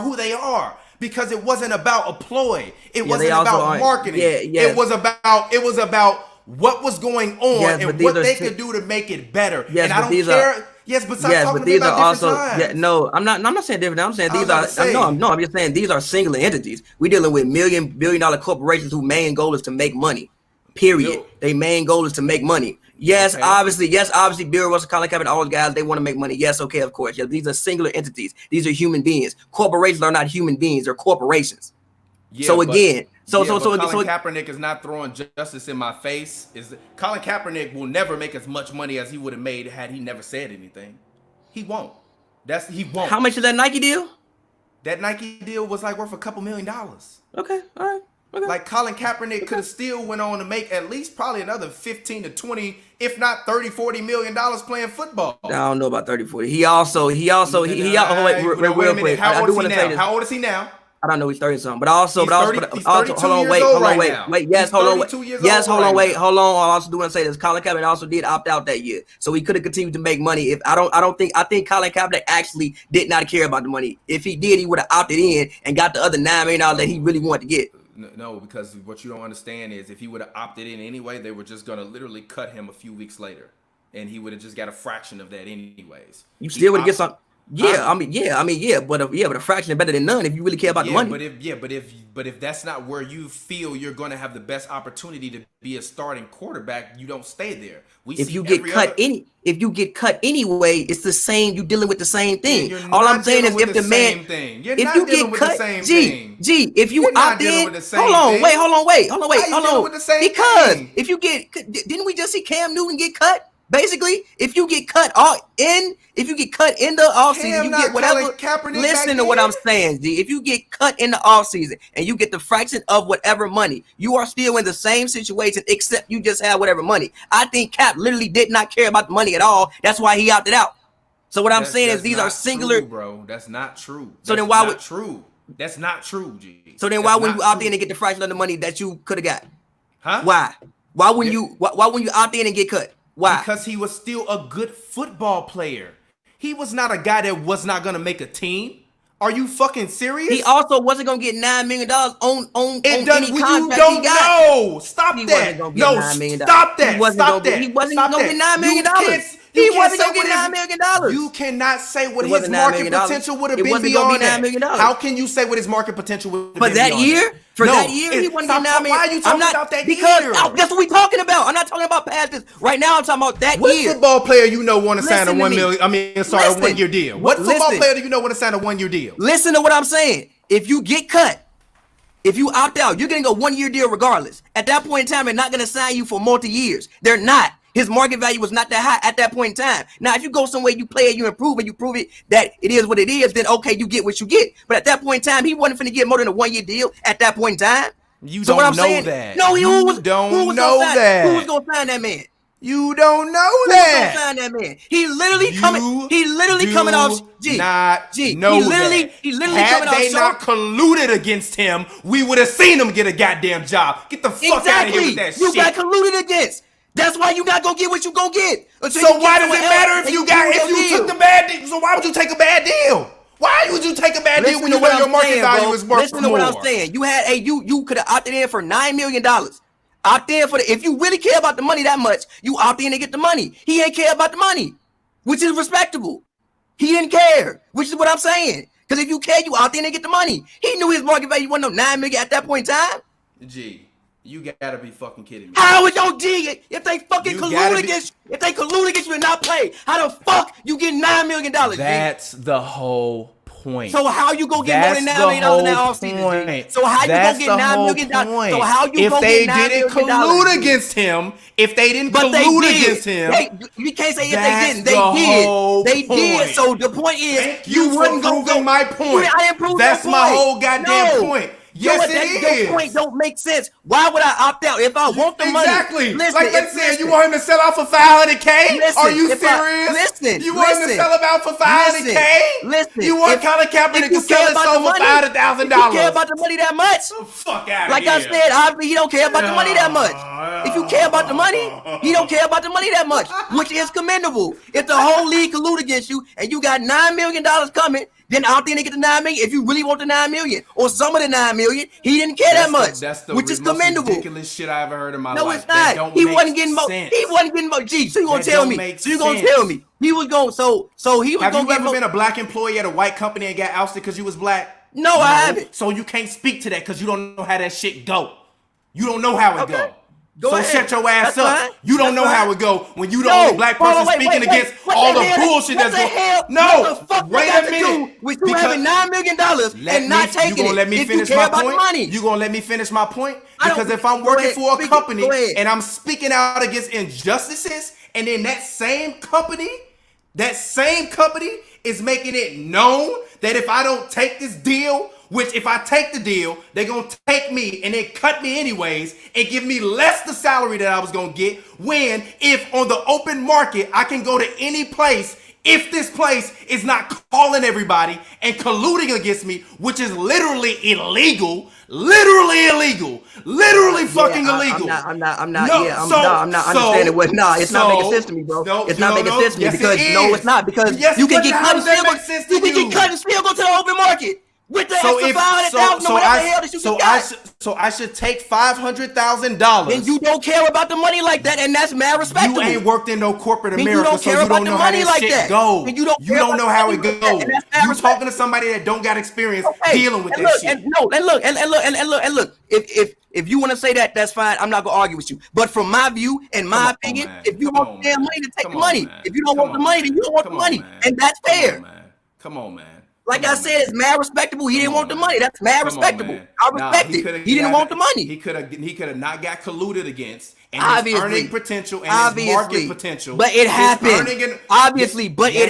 who they are. Because it wasn't about a ploy. It wasn't about marketing. It was about what was going on and what they could do to make it better. Yes, and I don't care. But stop talking these about are also I'm not saying different. I'm saying these are I'm just saying these are singular entities. We're dealing with billion-dollar corporations whose main goal is to make money. Period. Their main goal is to make money. Yes, okay. Obviously, Bill Russell, Colin Kaepernick, all those guys, they want to make money. Yes, okay, of course. Yeah, these are singular entities. These are human beings. Corporations are not human beings; they're corporations. Yeah, so again, Colin Kaepernick is not throwing justice in my face. Colin Kaepernick will never make as much money as he would have made had he never said anything. He won't. He won't. How much is that Nike deal? That Nike deal was like worth a couple $1 million. Okay, all right. Okay. Like Colin Kaepernick could have still went on to make at least probably another 15 to 20, if not 30, $40 million playing football. I don't know about 30, 40. He also wait, real quick. How old is he now? I don't know. He's 30 something, but also, hold on, wait. Hold on, wait. I also do want to say this. Colin Kaepernick also did opt out that year, so he could have continued to make money. I think Colin Kaepernick actually did not care about the money. If he did, he would have opted in and got the other $9 million that he really wanted to get. No, because what you don't understand is if he would have opted in anyway, they were just going to literally cut him a few weeks later, and he would have just got a fraction of that anyways. You still would get some. Yeah, but a fraction is better than none if you really care about the money. But if that's not where you feel you're going to have the best opportunity to be a starting quarterback, you don't stay there. If you get cut anyway, it's the same. You're dealing with the same thing. All I'm saying is if the man, if you get cut, if you opt in, hold on, wait. Because if you get, didn't we just see Cam Newton get cut? Basically, if you get cut in the offseason, you get whatever. Listen to what I'm saying, G. If you get cut in the offseason and you get the fraction of whatever money, you are still in the same situation, except you just have whatever money. I think Cap literally did not care about the money at all. That's why he opted out. So what I'm saying is these are singular, bro. That's not true. So then why would true? That's not true, G. So then why would you opt in and get the fraction of the money that you could have got? Huh? Why? Why wouldn't you opt in and get cut? Why? Because he was still a good football player. He was not a guy that was not going to make a team. Are you fucking serious? He also wasn't gonna get $9 million on any contract you he don't got. know. Stop he that. No, stop that. He wasn't Stop gonna that. He wasn't Stop gonna that. get $9 million. He wasn't gonna get $9 million. You cannot say what his market potential would have been beyond that. How can you say what his market potential would have been beyond that? For that year, he wasn't getting $9 million. Why are you talking about that year? Because that's what we're talking about. I'm not talking about past this. Right now, I'm talking about that year. What football player you know want to sign a 1 million? I mean, a 1 year deal. What football player do you know want to sign a 1 year deal? Listen to what I'm saying. If you get cut, if you opt out, you're getting a 1 year deal regardless. At that point in time, they're not going to sign you for multi years. They're not. His market value was not that high at that point in time. Now, if you go somewhere, you play it, you improve, and you prove it that it is what it is, then okay, you get what you get. But at that point in time, he wasn't finna get more than a 1 year deal at that point in time. You don't know that. No, who was going to sign that man? You don't know that. Who was going to sign that man? He literally coming off. He literally Had they not colluded against him, we would have seen him get a goddamn job. Get the fuck out of here with that shit. You got colluded against. That's why you not gonna get what you gonna get. So why does it matter if you took the bad deal? So why would you take a bad deal? Why would you take a bad deal when you know your market value is worth more? Listen to what I'm saying. You had you could have opted in for $9 million. Opt in for if you really care about the money that much, you opt in to get the money. He ain't care about the money, which is respectable. He didn't care, which is what I'm saying. Because if you care, you opt in and get the money. He knew his market value wasn't no $9 million at that point in time. G, you gotta be fucking kidding me. How is your G if they fucking collude against you? If they collude against you and not play, how the fuck you get $9 million? That's the whole point. So how you gonna get more than $9 million in that offseason? So how you gonna get $9 million? So how you gonna get $9 million? If they didn't collude against him, you can't say if they didn't. They did. So the point is, you wouldn't go. My point. I didn't prove that's my whole goddamn point. Yes, it is. Your point don't make sense. Why would I opt out if I want the money? Exactly. Like they said, you want him to sell out for $500K? Are you serious? You want him to sell him out for $500K? Listen. You want Colin Kaepernick to sell his soul for $500,000? You care about the money that much? Fuck out of like here. I said, obviously he don't care about the money that much. If you care about the money, he don't care about the money that much, which is commendable. If the whole league collude against you and you got $9 million coming, then out there they get the $9 million. If you really want the $9 million or some of the $9 million, he didn't care that much, which is commendable. Ridiculous shit I ever heard in my life. No, it's not. He wasn't getting more. He wasn't getting more. Gee, so you gonna tell me? So you gonna tell me he was going? So he was. Have you ever been a black employee at a white company and got ousted because you was black? No, I haven't. So you can't speak to that because you don't know how that shit go. You don't know how it go. So shut your ass up. You don't know how it go when you the only black person speaking against all the bullshit that's going. No, wait a minute. With you having $9 million and not taking it, you gonna let me finish my point? You gonna let me finish my point? Because if I'm working for a company and I'm speaking out against injustices, and then that same company is making it known that if I don't take this deal, which if I take the deal, they're going to take me and they cut me anyways and give me less the salary that I was going to get, when if on the open market, I can go to any place if this place is not calling everybody and colluding against me, which is literally illegal, literally fucking illegal. I'm not understanding what. It's not making sense to me, bro. It's not making sense to me because it's not because you can get cut and still go. You can get cut and still go to the open market. With the extra $500,000 or whatever the hell that you got. So I should take $500,000. Then you don't care about the money like that, and that's mad respectable. You ain't worked in no corporate America, so you don't know how this shit go. You don't know how it goes. You talking to somebody that don't got experience dealing with that shit. And look. If you want to say that, that's fine. I'm not gonna argue with you. But from my view and my opinion, if you want the damn money, then take the money. If you don't want the money, then you don't want the money, and that's fair. Come on, man. Like I said, it's mad respectable. He didn't want the money. That's mad respectable. I respect it. He didn't want the money. He could have not got colluded against. And his earning potential and his market potential. But it happened. It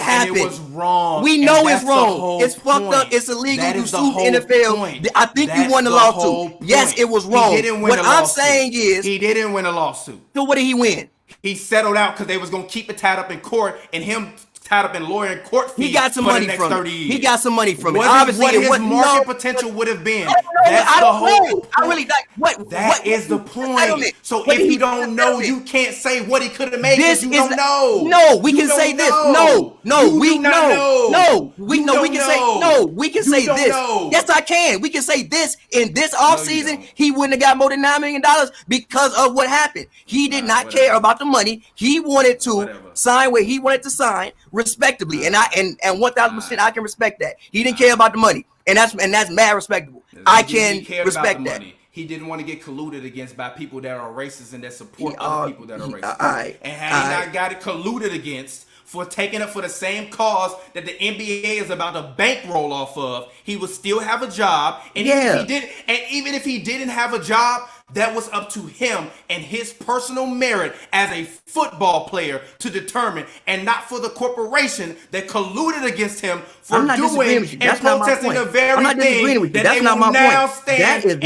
happened. It was wrong. We know it's wrong. It's fucked up. It's illegal. You sued the NFL. I think you won the lawsuit. Yes, it was wrong. What I'm saying is he didn't win a lawsuit. So what did he win? He settled out because they was gonna keep it tied up in court, and him tied up in lawyer and court fees. He got some money next from 30 it. years. He got some money from it. Obviously, what his market potential would have been. That's the whole point. I really like what. That is the point. So if you don't know, you can't say what he could have made because you don't know. No, we can say this. No, we know. No, we know. We can say no. We can say this. Yes, I can. We can say this. In this offseason, he wouldn't have got more than $9 million because of what happened. He did not care about the money. He wanted to sign where he wanted to sign respectably, and 1,000% I can respect that. He didn't care about the money, and that's mad respectable. I can respect that. He didn't want to get colluded against by people that are racist and that support other people that are racist. And had he not got it colluded against for taking up for the same cause that the NBA is about to bankroll off of, he would still have a job. And even if he didn't have a job, that was up to him and his personal merit as a football player to determine, and not for the corporation that colluded against him for doing and protesting the very thing that they will now stand and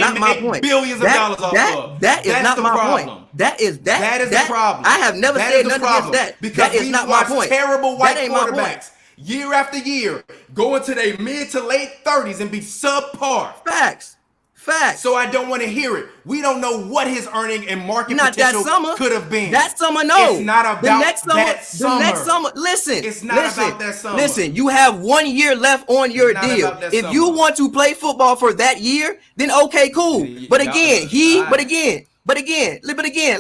make billions of dollars off of. That is not my point. That is the problem. I have never said nothing against that. Because that is not my point. Terrible white quarterbacks year after year go into their mid to late 30s and be subpar. Facts. So I don't want to hear it. We don't know what his earning and market potential could have been. That summer, no. It's not about that summer. The next summer, listen. It's not about that summer. Listen, you have 1 year left on your deal. If you want to play football for that year, then okay, cool. But again,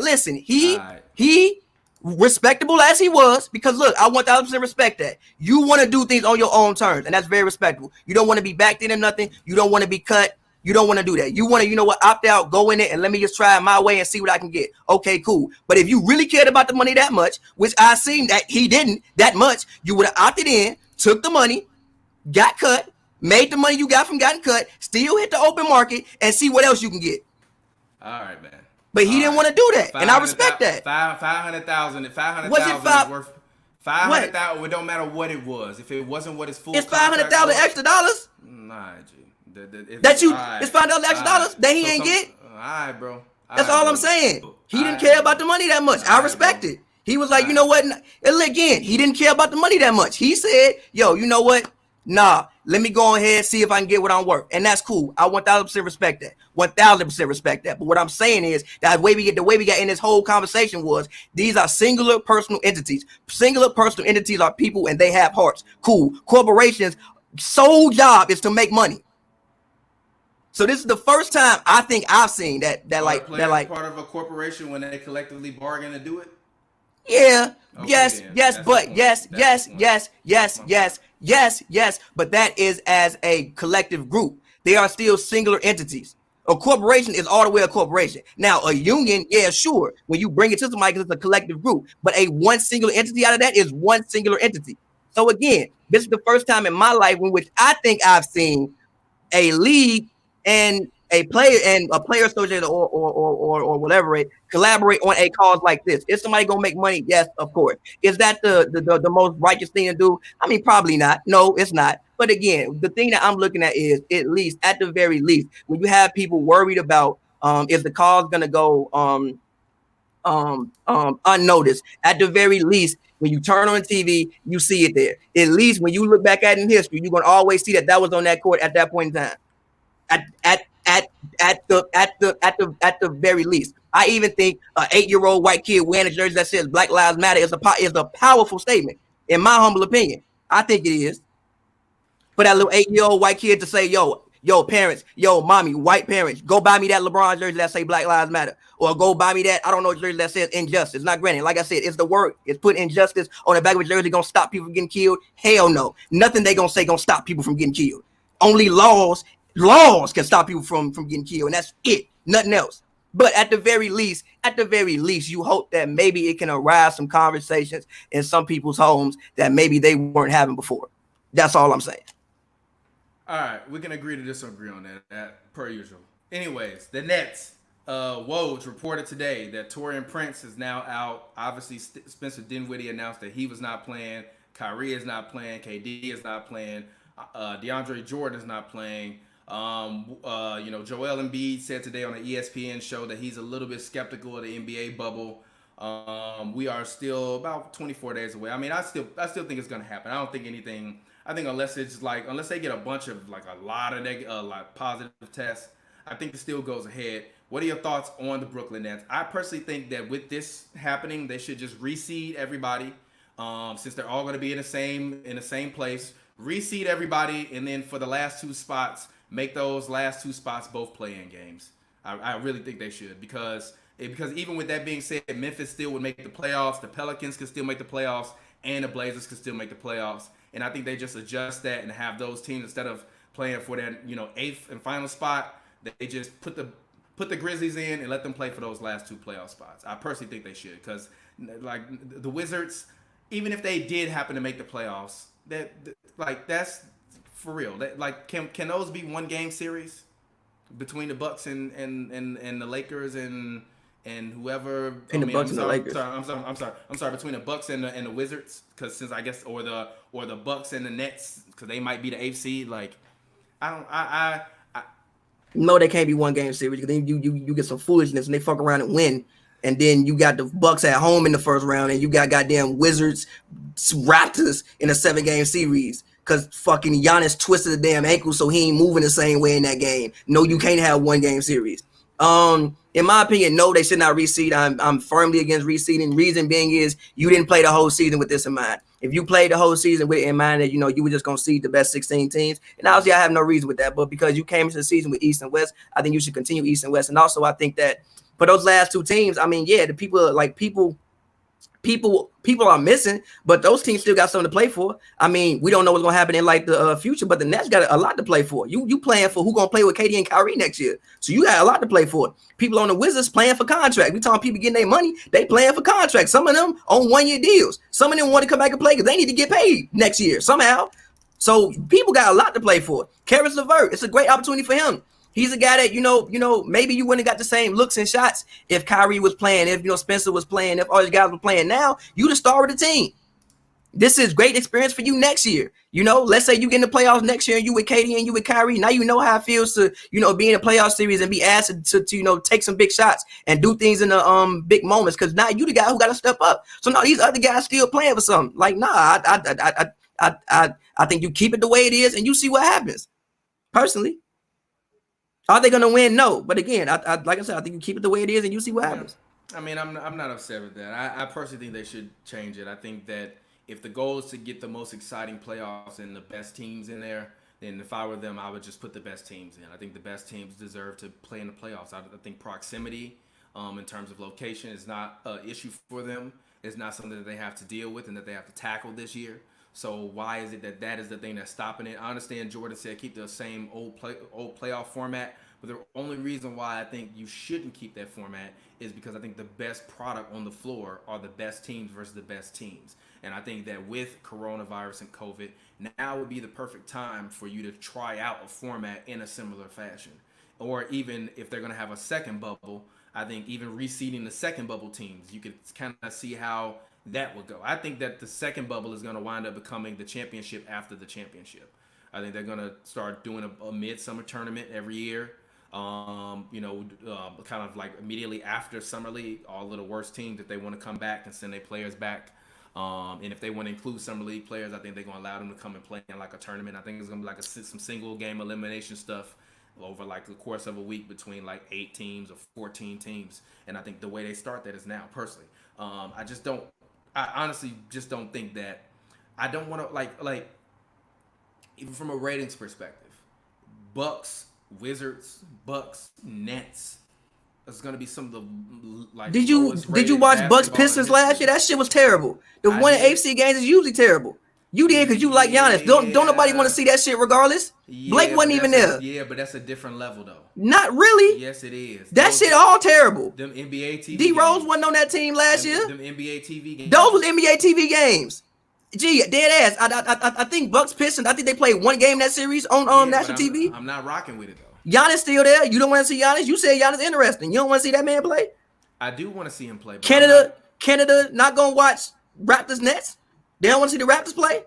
listen, he respectable as he was, because look, I 1,000% respect that. You want to do things on your own terms, and that's very respectable. You don't want to be backed into nothing. You don't want to be cut. You don't want to do that. You want to, opt out, go in it, and let me just try it my way and see what I can get. Okay, cool. But if you really cared about the money that much, which I seen that he didn't that much, you would have opted in, took the money, got cut, made the money you got from getting cut, still hit the open market, and see what else you can get. All right, man. But he didn't want to do that, and I respect that. 500,000. 500,000 is worth 500,000. It don't matter what it was. If it wasn't what his full, it's 500,000 extra dollars. Nah, G. It's $5 extra dollars that he ain't get. All right, bro. That's all I'm saying. He didn't care about the money that much. I respect it. He was like, you know what? And again, he didn't care about the money that much. He said, yo, you know what? Nah, let me go ahead and see if I can get what I'm worth. And that's cool. I 1,000% respect that. 1,000% respect that. But what I'm saying is that the way we got in this whole conversation was these are singular personal entities. Singular personal entities are people and they have hearts. Cool. Corporations' sole job is to make money. So this is the first time I think I've seen that part of a corporation when they collectively bargain to do it. Yeah. Okay, yes. But that is as a collective group. They are still singular entities. A corporation is all the way a corporation. Now a union, yeah, sure. When you bring it to somebody, it's a collective group. But a one singular entity out of that is one singular entity. So again, this is the first time in my life in which I think I've seen a league and a player association or whatever it collaborate on a cause like this. Is somebody gonna make money? Yes, of course. Is that the most righteous thing to do? I mean, probably not. No, it's not. But again, the thing that I'm looking at is at the very least, when you have people worried about is the cause gonna go unnoticed, at the very least, when you turn on TV, you see it there. At least when you look back at it in history, you're gonna always see that was on that court at that point in time. At the very least, I even think an 8-year-old white kid wearing a jersey that says Black Lives Matter is a powerful statement, in my humble opinion. I think it is. For that little 8-year-old white kid to say, yo, parents, yo, mommy, white parents, go buy me that LeBron jersey that say Black Lives Matter, or go buy me that, I don't know, jersey that says injustice. Not granted, like I said, it's the word. It's put injustice on the back of a jersey gonna stop people from getting killed. Hell no. Nothing they gonna say gonna stop people from getting killed. Only laws can stop people from getting killed, and that's it. Nothing else. But at the very least, you hope that maybe it can arise some conversations in some people's homes that maybe they weren't having before. That's all I'm saying. All right, we can agree to disagree on that per usual. Anyways, the Nets. Woj reported today that Taurean Prince is now out. Obviously, Spencer Dinwiddie announced that he was not playing. Kyrie is not playing. KD is not playing. DeAndre Jordan is not playing. Joel Embiid said today on the ESPN show that he's a little bit skeptical of the NBA bubble. We are still about 24 days away. I mean, I still think it's gonna happen. I don't think anything. I think unless they get a bunch of like a lot of like positive tests, I think it still goes ahead. What are your thoughts on the Brooklyn Nets? I personally think that with this happening, they should just reseed everybody, since they're all going to be in the same place. Reseed everybody, and then for the last two spots, make those last two spots both play-in games. I really think they should, because even with that being said, Memphis still would make the playoffs. The Pelicans could still make the playoffs, and the Blazers could still make the playoffs. And I think they just adjust that and have those teams, instead of playing for that eighth and final spot, they just put the Grizzlies in and let them play for those last two playoff spots. I personally think they should, because like the Wizards, even if they did happen to make the playoffs, that's for real. Can those be one game series between the Bucks and the Lakers and whoever? The Bucks and the Lakers. I'm sorry. Between the Bucks and the Wizards, because since I guess or the Bucks and the Nets, because they might be the eighth seed. Like No, they can't be one game series, because then you get some foolishness and they fuck around and win. And then you got the Bucks at home in the first round, and you got goddamn Wizards, Raptors in a 7-game series, because fucking Giannis twisted the damn ankle, so he ain't moving the same way in that game. No, you can't have one game series. In my opinion, no, they should not reseed. I'm firmly against reseeding. Reason being is you didn't play the whole season with this in mind. If you played the whole season with it in mind that you were just gonna seed the best 16 teams, and obviously I have no reason with that, but because you came into the season with East and West, I think you should continue East and West. And also I think that for those last two teams, I mean, yeah, the people are missing, but those teams still got something to play for. I mean, we don't know what's gonna happen in like the future, but the Nets got a lot to play for. You playing for who gonna play with KD and Kyrie next year, so you got a lot to play for. People on the Wizards playing for contract. We talking people getting their money, they playing for contracts. Some of them on 1-year deals. Some of them want to come back and play because they need to get paid next year somehow. So people got a lot to play for. Karis LeVert, it's a great opportunity for him. He's a guy that, maybe you wouldn't have got the same looks and shots if Kyrie was playing, if, Spencer was playing, if all these guys were playing. Now, you the star of the team. This is great experience for you next year. Let's say you get in the playoffs next year and you with KD and you with Kyrie. Now you know how it feels to, be in a playoff series and be asked to take some big shots and do things in the big moments, because now you the guy who got to step up. So now these other guys still playing for something. Like, nah, I think you keep it the way it is and you see what happens. Personally. Are they going to win? No. But again, like I said, I think you keep it the way it is and you see what happens. I mean, I'm not upset with that. I personally think they should change it. I think that if the goal is to get the most exciting playoffs and the best teams in there, then if I were them, I would just put the best teams in. I think the best teams deserve to play in the playoffs. I think proximity in terms of location is not an issue for them. It's not something that they have to deal with and that they have to tackle this year. So why is it that is the thing that's stopping it? I understand Jordan said keep the same old playoff format, but the only reason why I think you shouldn't keep that format is because I think the best product on the floor are the best teams versus the best teams. And I think that with coronavirus and COVID, now would be the perfect time for you to try out a format in a similar fashion. Or even if they're going to have a second bubble, I think even reseeding the second bubble teams, you could kind of see how that would go. I think that the second bubble is going to wind up becoming the championship after the championship. I think they're going to start doing a midsummer tournament every year. Kind of like immediately after Summer League, all of the worst teams, if they want to come back and send their players back. And if they want to include Summer League players, I think they're going to allow them to come and play in like a tournament. I think it's going to be like some single game elimination stuff over like the course of a week between like 8 teams or 14 teams. And I think the way they start that is now, personally. I honestly just don't think that. I don't want to like even from a ratings perspective, Bucks, Wizards, Bucks, Nets. It's gonna be some of the like. Did you watch Bucks Pistons last year? That shit was terrible. The one in AFC games is usually terrible. You did because you like Giannis. Don't nobody want to see that shit regardless. Yeah, Blake wasn't even there. Yeah, but that's a different level though. Not really. Yes, it is. That shit all terrible. Them NBA TV. D Rose wasn't on that team last year. Them NBA TV games. Those was NBA TV games. Gee, dead ass. I think Bucks Pistons. I think they played one game in that series on national TV. I'm not rocking with it though. Giannis still there. You don't want to see Giannis. You said Giannis interesting. You don't want to see that man play. I do want to see him play. Canada not gonna watch Raptors Nets. They don't want to see the Raptors play.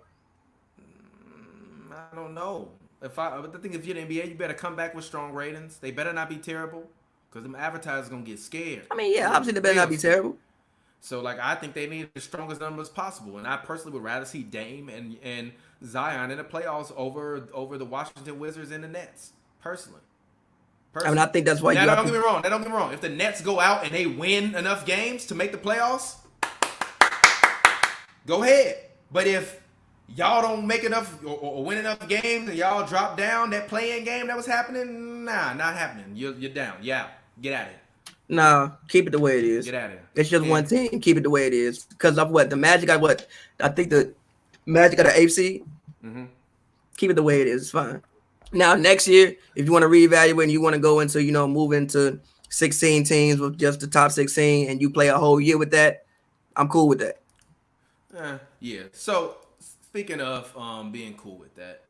I don't know. If you're the NBA, you better come back with strong ratings. They better not be terrible, because them advertisers gonna get scared. I mean, yeah, obviously they better not be terrible. So like I think they need the strongest numbers possible, and I personally would rather see Dame and Zion in the playoffs over the Washington Wizards and the Nets. Personally. I mean, I think that's why now, don't get me wrong. Now, don't get me wrong. If the Nets go out and they win enough games to make the playoffs, go ahead. But if y'all don't make enough or win enough games and y'all drop down that play-in game that was happening, nah, not happening. You're down. Yeah, get out of here. Nah, keep it the way it is. Get out of here. It's just one team. Keep it the way it is. Because of what? The Magic got what? I think the Magic got an 8th seed. Mm-hmm. Keep it the way it is. It's fine. Now, next year, if you want to reevaluate and you want to go into, move into 16 teams with just the top 16 and you play a whole year with that, I'm cool with that. Yeah. So, speaking of being cool with that,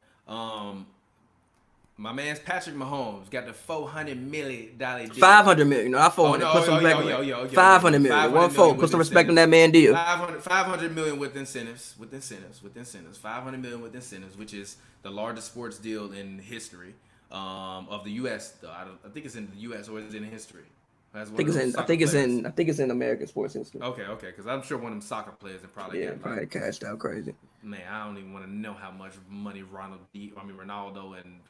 my man's Patrick Mahomes got the $400 million deal. $500 million. I put some respect. $500 million. 1-4. Put some respect on that man deal. $500 million with incentives. $500 million with incentives, which is the largest sports deal in history of the U.S. Though I think it's in the U.S. or is it in history? I think it's in American sports history. Okay, because I'm sure one of them soccer players and probably probably cashed out crazy. Man, I don't even want to know how much money Ronaldo and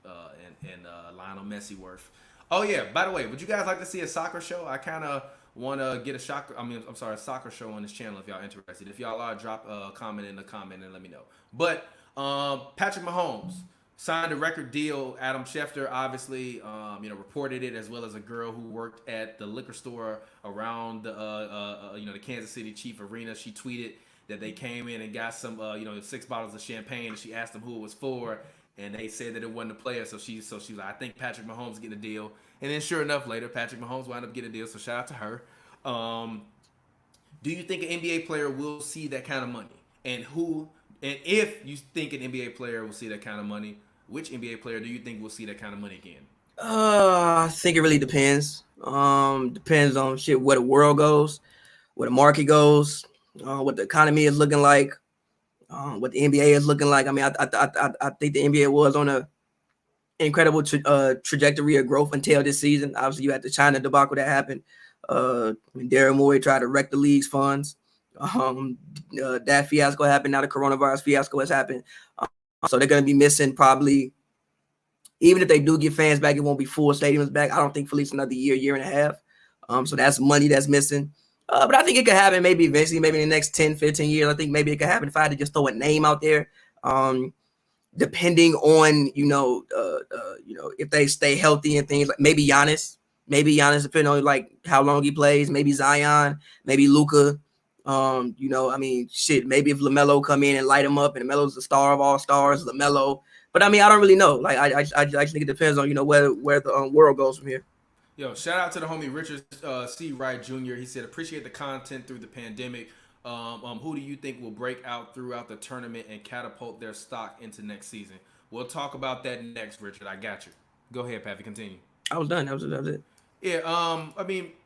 Lionel Messi worth. Oh yeah, by the way, would you guys like to see a soccer show? I kind of want to get a soccer show on this channel if y'all interested. If y'all are, drop a comment in the comment and let me know. But Patrick Mahomes signed a record deal. Adam Schefter obviously, reported it, as well as a girl who worked at the liquor store around the Kansas City Chief Arena. She tweeted that they came in and got some, 6 bottles of champagne, and she asked them who it was for, and they said that it wasn't a player. So she was like, I think Patrick Mahomes is getting a deal. And then sure enough, later Patrick Mahomes wound up getting a deal. So shout out to her. Do you think an NBA player will see that kind of money? And if you think an NBA player will see that kind of money, which NBA player do you think will see that kind of money again? I think it really depends. Depends on where the world goes, where the market goes, what the economy is looking like, what the NBA is looking like. I mean, I think the NBA was on a incredible trajectory of growth until this season. Obviously, you had the China debacle that happened. Daryl Morey tried to wreck the league's funds. That fiasco happened. Now the coronavirus fiasco has happened. So they're going to be missing probably, even if they do get fans back, it won't be full stadiums back. I don't think for at least another year and a half. So that's money that's missing. But I think it could happen maybe eventually, maybe in the next 10, 15 years. I think maybe it could happen if I had to just throw a name out there. Depending on, if they stay healthy and things like maybe Giannis, depending on like how long he plays, maybe Zion, maybe Luka. Maybe if LaMelo come in and light him up, and LaMelo's the star of all stars, LaMelo. But I mean, I don't really know. Like, I think it depends on where the world goes from here. Yo, shout out to the homie Richard C. Wright Jr. He said, appreciate the content through the pandemic. Who do you think will break out throughout the tournament and catapult their stock into next season? We'll talk about that next, Richard. I got you. Go ahead, Pavy. Continue. I was done. That was it. Yeah.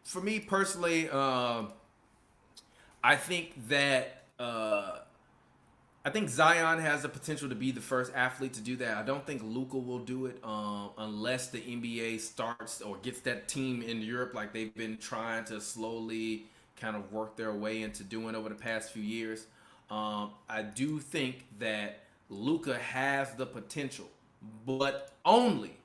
For me personally, I think that I think Zion has the potential to be the first athlete to do that. I don't think Luka will do it unless the NBA starts or gets that team in Europe like they've been trying to slowly kind of work their way into doing over the past few years. I do think that Luka has the potential, but only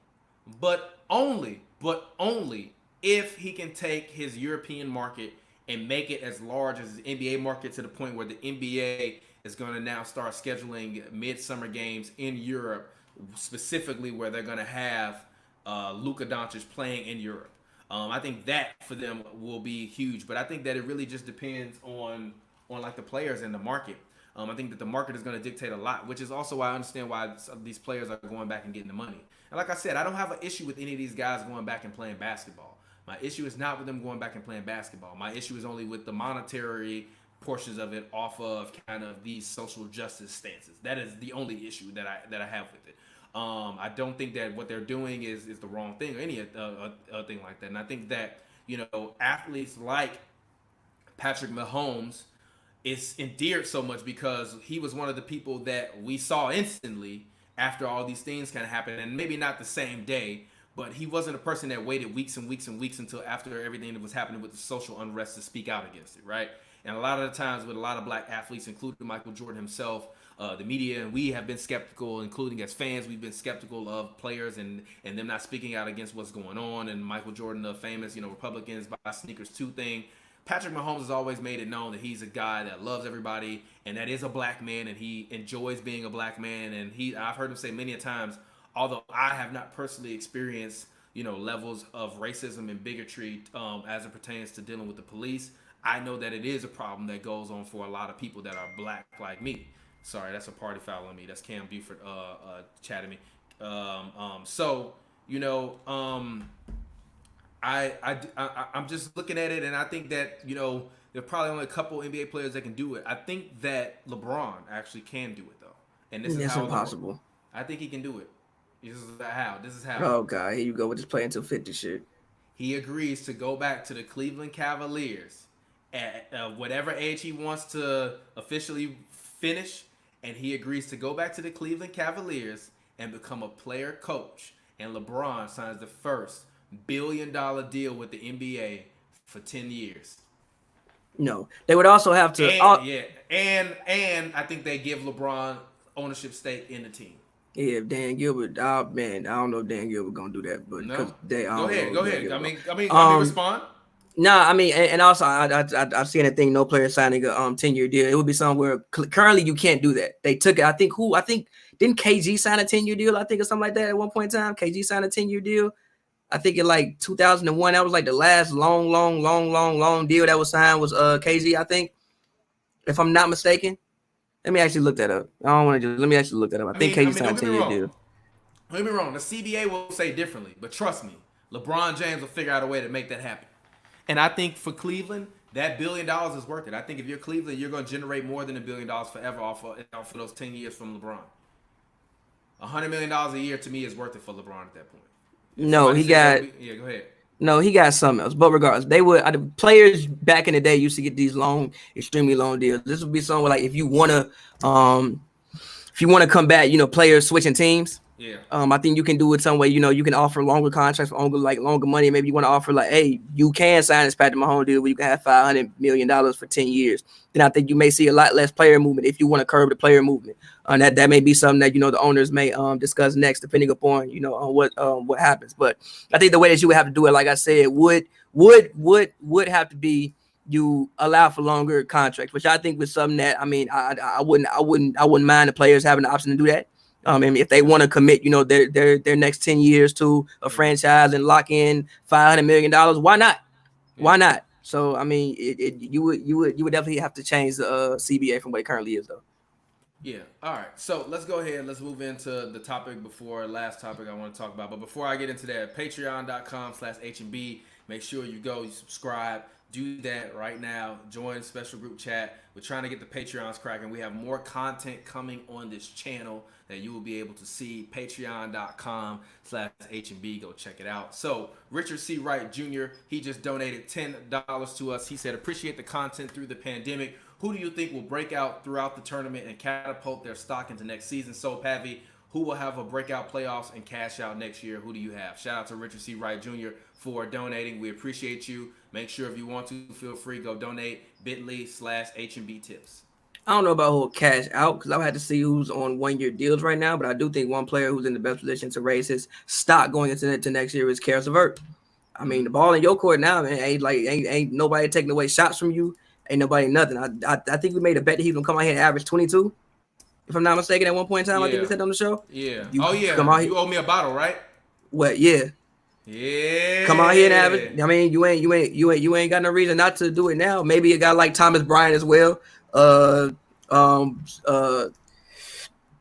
if he can take his European market and make it as large as the NBA market, to the point where the NBA is going to now start scheduling midsummer games in Europe, specifically where they're going to have Luka Doncic playing in Europe. I think that for them will be huge, but I think that it really just depends on like the players and the market. I think that the market is going to dictate a lot, which is also why I understand why some of these players are going back and getting the money. And like I said, I don't have an issue with any of these guys going back and playing basketball. My issue is not with them going back and playing basketball. My issue is only with the monetary portions of it off of kind of these social justice stances. That is the only issue that I have with it. I don't think that what they're doing is the wrong thing or any thing like that. And I think that, athletes like Patrick Mahomes is endeared so much because he was one of the people that we saw instantly after all these things kind of happened, and maybe not the same day, but he wasn't a person that waited weeks and weeks and weeks until after everything that was happening with the social unrest to speak out against it, right? And a lot of the times with a lot of black athletes, including Michael Jordan himself, the media and we have been skeptical, including as fans, we've been skeptical of players and them not speaking out against what's going on. And Michael Jordan, the famous, Republicans buy sneakers too thing. Patrick Mahomes has always made it known that he's a guy that loves everybody and that is a black man and he enjoys being a black man. And I've heard him say many a times, although I have not personally experienced, levels of racism and bigotry as it pertains to dealing with the police, I know that it is a problem that goes on for a lot of people that are black like me. Sorry, that's a party foul on me. That's Cam Buford chatting me. I'm just looking at it, and I think that there are probably only a couple NBA players that can do it. I think that LeBron actually can do it though, and this is how impossible. I think he can do it. This is how. Oh God, here you go with this play until 50 shit. He agrees to go back to the Cleveland Cavaliers at whatever age he wants to officially finish, and he agrees to go back to the Cleveland Cavaliers and become a player coach. And LeBron signs the first $1 billion deal with the NBA for 10 years. No, they would also have to. And I think they give LeBron ownership stake in the team. Yeah, Dan Gilbert. Man, I don't know if Dan Gilbert gonna do that, but no. Go ahead. I mean, respond. Nah, I mean, and also I've seen a thing. No player signing a 10-year deal. It would be somewhere currently you can't do that. They took it. I think didn't KG sign a 10-year deal? I think or something like that at one point in time. KG signed a 10-year deal. I think in like 2001. That was like the last long deal that was signed was KG. I think, if I'm not mistaken. Let me actually look that up. I don't want to let me actually look that up. I think KG signed a 10-year deal. Don't get me wrong. The CBA will say differently, but trust me, LeBron James will figure out a way to make that happen. And I think for Cleveland, that $1 billion is worth it. I think if you're Cleveland, you're going to generate more than $1 billion forever off for those 10 years from LeBron. $100 million a year to me is worth it for LeBron at that point. No, he got. Yeah, go ahead. No, he got something else. But regardless, the players back in the day used to get these long, extremely long deals. This would be something like if you wanna come back, players switching teams. Yeah. I think you can do it some way. You can offer longer contracts, longer money. Maybe you want to offer hey, you can sign this Patrick Mahomes deal where you can have $500 million for 10 years. Then I think you may see a lot less player movement if you want to curb the player movement. That may be something that the owners may discuss next, depending upon on what happens. But I think the way that you would have to do it, like I said, would have to be you allow for longer contracts, which I think was something that I wouldn't mind the players having the option to do that. And if they want to commit, their next 10 years to a franchise and lock in $500 million, why not? Why not? So you would definitely have to change the CBA from what it currently is, though. Yeah. All right. So let's go ahead. Let's move into the last topic I want to talk about. But before I get into that, patreon.com/HNB. Make sure you subscribe. Do that right now. Join special group chat. We're trying to get the Patreons cracking. We have more content coming on this channel that you will be able to see. Patreon.com/HNB. Go check it out. So Richard C. Wright Jr., he just donated $10 to us. He said, appreciate the content through the pandemic. Who do you think will break out throughout the tournament and catapult their stock into next season? So Pavy, who will have a breakout playoffs and cash out next year? Who do you have? Shout out to Richard C. Wright Jr. for donating. We appreciate you. Make sure if you want to, feel free, go donate bit.ly/HNB tips. I don't know about who will cash out because I would have to see who's on 1-year deals right now, but I do think one player who's in the best position to raise his stock going into next year is Karis LeVert. The ball in your court now, man, ain't nobody taking away shots from you. Ain't nobody nothing. I think we made a bet that he's gonna come out here and average 22. If I'm not mistaken, at one point in time, I think we said on the show. Yeah. You owe me a bottle, right? What? Yeah. Yeah. Come out here and average. You ain't got no reason not to do it now. Maybe a guy like Thomas Bryant as well. The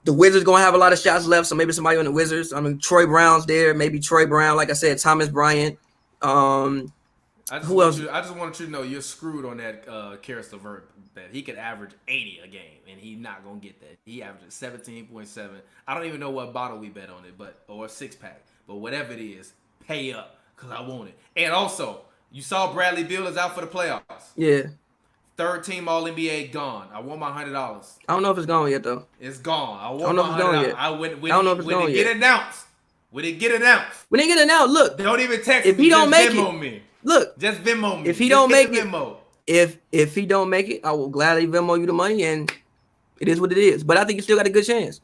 Wizards gonna have a lot of shots left, so maybe somebody on the Wizards. Troy Brown's there. Maybe Troy Brown, like I said, Thomas Bryant. Who else? I just wanted you to know you're screwed on that Karis LeVert bet. He could average 80 a game, and he's not gonna get that. He averages 17.7. I don't even know what bottle we bet on it, or a 6-pack, but whatever it is, pay up because I want it. And also, you saw Bradley Beal is out for the playoffs. Yeah. Third team All NBA gone. I want my $100. I don't know if it's gone yet though. It's gone. I don't know if it's gone yet. I don't know if it's gone yet. When it get announced. Look. Don't even text if me. He don't make Venmo it. Me. Look. Just Venmo me. If he don't make it. Venmo. if he don't make it, I will gladly Venmo you the money, and it is what it is. But I think you still got a good chance.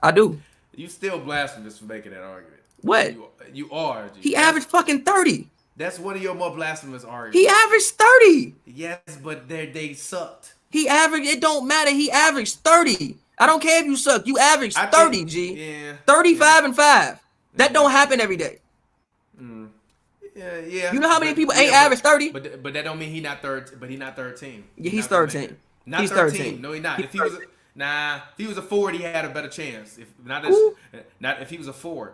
I do. You still blasphemous for making that argument. What? You are. G. He averaged fucking 30. That's one of your more blasphemous arguments. He averaged 30. Yes, but they sucked. He averaged. It don't matter. He averaged 30. I don't care if you suck. You averaged 30, G. Yeah. 35 and 5. That don't happen every day. Yeah. You know how many people ain't average 30? But that don't mean he not third. But he not 13. Yeah, he's 13. Not he's 13. 13. No, he not. If he was a forward, he had a better chance. If he was a forward.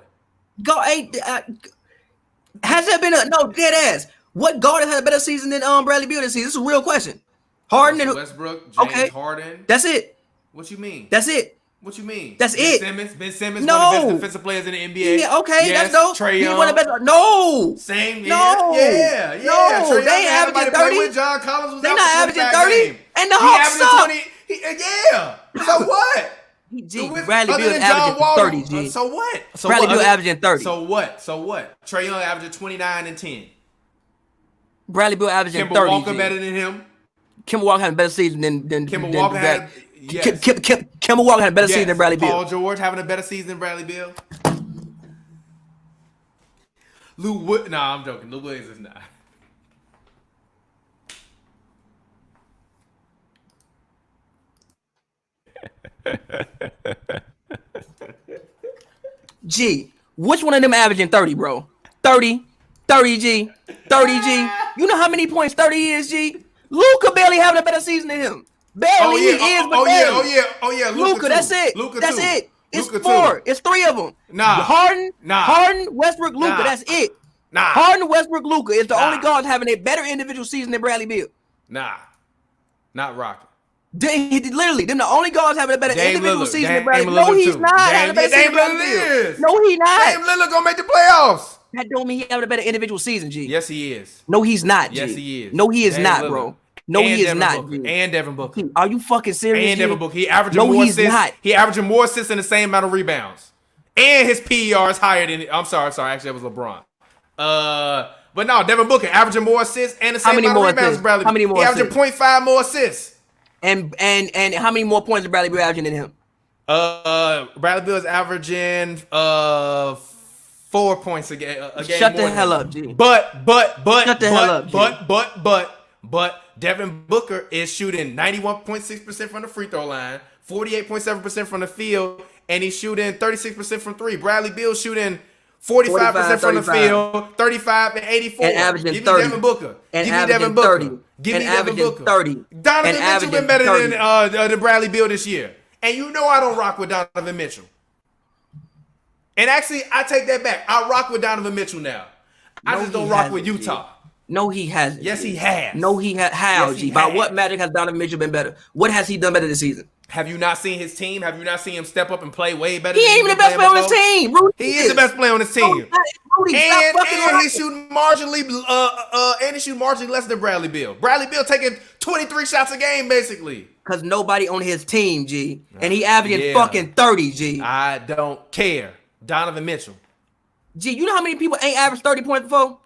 Has there been dead ass? What guard has had a better season than Bradley Beal this season? This is a real question. Harden and Westbrook, James Harden. That's it. What you mean? That's it. What you mean? That's Ben it. Ben Simmons, no. one of the best defensive players in the NBA. Yeah, okay, yes. that's dope. Trae Young. One of the best. No. Same. No. Yeah. No. Trae They Young averaging 30. With John Collins was they out not for averaging 30. Game. And the Hawks suck. Yeah. So what? Bradley Beal averaging 30. G. So what? Bradley Beal averaging 30. So what? Trae Young averaging 29 and 10. Bradley Beal averaging 30. Kemba Walker better than him. Kemba Walker had a better season than Kemba Walker had. Yes. Kemba Walker had a better season than Bradley Beal. Paul George having a better season than Bradley Beal. Nah, I'm joking. Lou Williams is not. G, which one of them averaging 30, bro? 30 G, 30 G. You know how many points 30 is, G? Luka barely having a better season than him. Barely, he is, but barely. Oh yeah. Luka, that's it. That's it. It's four. It's three of them. Harden, Westbrook, Luka. That's it. Harden, Westbrook, Luka is the only guards having a better individual season than Bradley Beal. Not Rocket. Literally, them the only guards having a better individual season than Bradley Beal. No, he's not. Dame Lillard is. No, he's not. Dame Lillard gonna make the playoffs. That don't mean he having a better individual season, G. Yes, he is. No, he's not, G. Yes, he is. No, he is not, bro. No, he is not. And Devin Booker. Are you fucking serious? And Devin Booker. He averaging more assists. Not. He averaging more assists and the same amount of rebounds. And his PER is higher than. I'm sorry. Actually, that was LeBron. But no, Devin Booker averaging more assists and the same amount of rebounds as Bradley. How many more? He averaging 0.5 more assists. And how many more points is Bradley Beal averaging than him? Bradley Beal is averaging 4 points a game. Shut the hell up, G. But shut the hell up, G. But Devin Booker is shooting 91.6% from the free throw line, 48.7% from the field, and he's shooting 36% from three. Bradley Beal shooting 45% from the field, 35 and 84. And averaging Give 30. Me Devin Booker. And Give me Devin Booker. 30. Give and me Devin Booker. 30. Donovan Mitchell been better than Bradley Beal this year. And you know I don't rock with Donovan Mitchell. And actually, I take that back. I rock with Donovan Mitchell now. I just don't rock with Utah. No, he hasn't. Yes, he has. No, he has. How, G? By what magic has Donovan Mitchell been better? What has he done better this season? Have you not seen his team? Have you not seen him step up and play way better? He ain't even the best player on his team. He is the best player on his team. And he's shooting marginally less than Bradley Beal. Bradley Beal taking 23 shots a game, basically. Because nobody on his team, G. And he averaging fucking 30, G. I don't care. Donovan Mitchell. G, you know how many people ain't averaged 30 points before?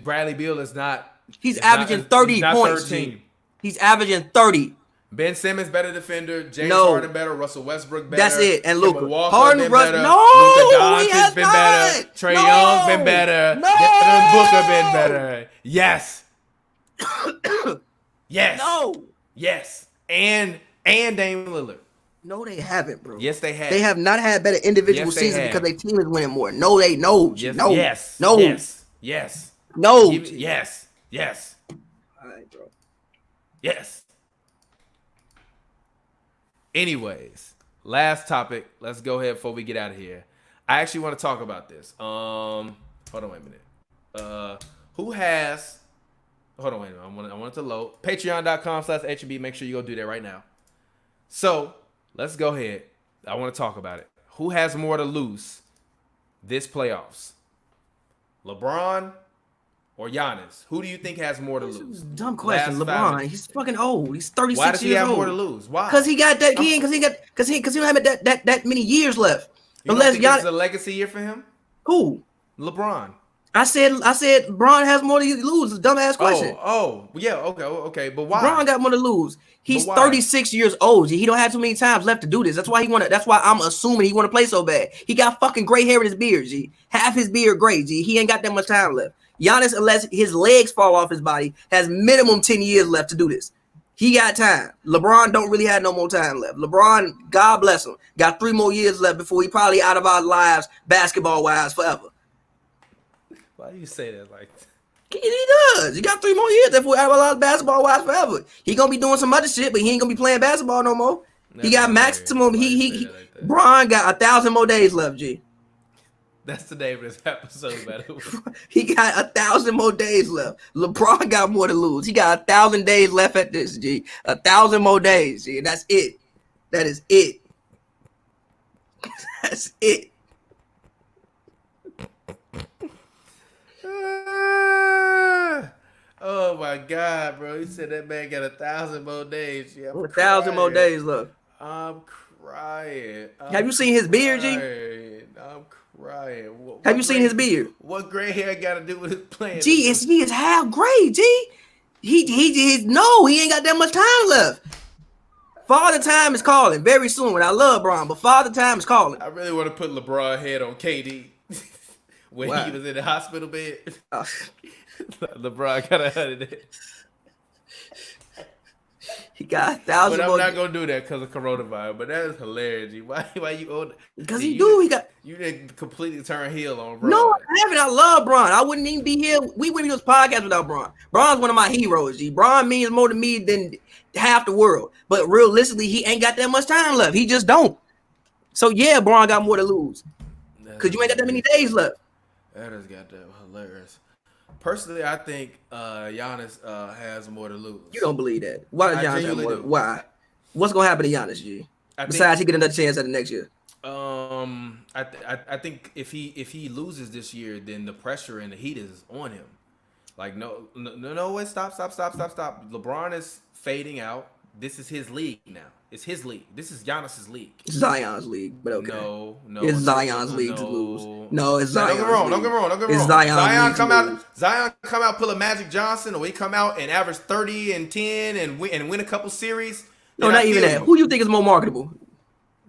Bradley Beal is not. He's averaging 30 points. 13. He's averaging 30. Ben Simmons better defender. James Harden better. Russell Westbrook better. That's it. And Luka. Harden better. No, Luka Doncic been better. Trae Young been better. Devin Booker been better. Yes. Yes. No. Yes. And Dame Lillard. No, they haven't, bro. Yes, they have. They have not had better individual seasons because their team is winning more. No, they know. Yes. No. Yes. No. Yes. Yes. No. Yes. Yes. All right, bro. Yes. Anyways, last topic. Let's go ahead before we get out of here. I actually want to talk about this. Hold on, wait a minute. Who has? Hold on, wait a minute. I want it to load. Patreon.com/HNB. Make sure you go do that right now. So let's go ahead. I want to talk about it. Who has more to lose this playoffs? LeBron or Giannis? Who do you think has more to lose? Dumb question. LeBron. He's fucking old. He's 36 years old. Why does he have more to lose? Why? Because he got that. Because he don't have that many years left. You don't think this is a legacy year for him? Who? LeBron. I said Bron has more to lose. It's a dumbass question. Yeah, okay. But why? Bron got more to lose. He's 36 years old. He don't have too many times left to do this. That's why I'm assuming he want to play so bad. He got fucking gray hair in his beard, G. Half his beard gray, G. He ain't got that much time left. Giannis, unless his legs fall off his body, has minimum 10 years left to do this. He got time. LeBron don't really have no more time left. LeBron, God bless him, got 3 more years left before he probably out of our lives, basketball-wise, forever. Why do you say that like that? He does. He got 3 more years before out of our lives, basketball-wise, forever. He gonna be doing some other shit, but he ain't gonna be playing basketball no more. He got maximum. Bron got 1,000 more days left, G. That's the name of this episode, man. He got 1,000 more days left. LeBron got more to lose. He got 1,000 days left at this, G. 1,000 more days, G. That's it. That is it. That's it. Oh my God, bro! You said that man got 1,000 more days. Yeah, 1,000 more days left. I'm crying. Have you seen his beard, G? I'm crying. Have you seen his beard? What gray hair got to do with his playing? G, he is half gray, G. He ain't got that much time left. Father time is calling very soon. And I love Bron, but Father time is calling. I really want to put LeBron head on KD when he was in the hospital bed. LeBron got 100. He got 1,000. But I'm not gonna do that because of coronavirus. But that is hilarious. G. Why you own? Because he got. You didn't completely turn heel on Bron. No, I haven't. I love Bron. I wouldn't even be here. We wouldn't do this podcast without Bron. Bron's one of my heroes. G. Bron means more to me than half the world. But realistically, he ain't got that much time left. He just don't. So yeah, Bron got more to lose. Because you ain't got that many days left. That is goddamn hilarious. Personally, I think Giannis has more to lose. You don't believe that? Why does Giannis have more? Why? What's gonna happen to Giannis, G? Besides, he get another chance at the next year. I think if he loses this year, then the pressure and the heat is on him. Like no, wait, stop. LeBron is fading out. This is his league now. It's his league. This is Giannis's league. It's Zion's league, but okay. No. It's Zion's league to lose. No, it's Zion's league. Don't get me wrong. It's Zion's league. Zion come out, pull a Magic Johnson, or he come out and average 30 and 10 and win a couple series. No, not even that. Who do you think is more marketable?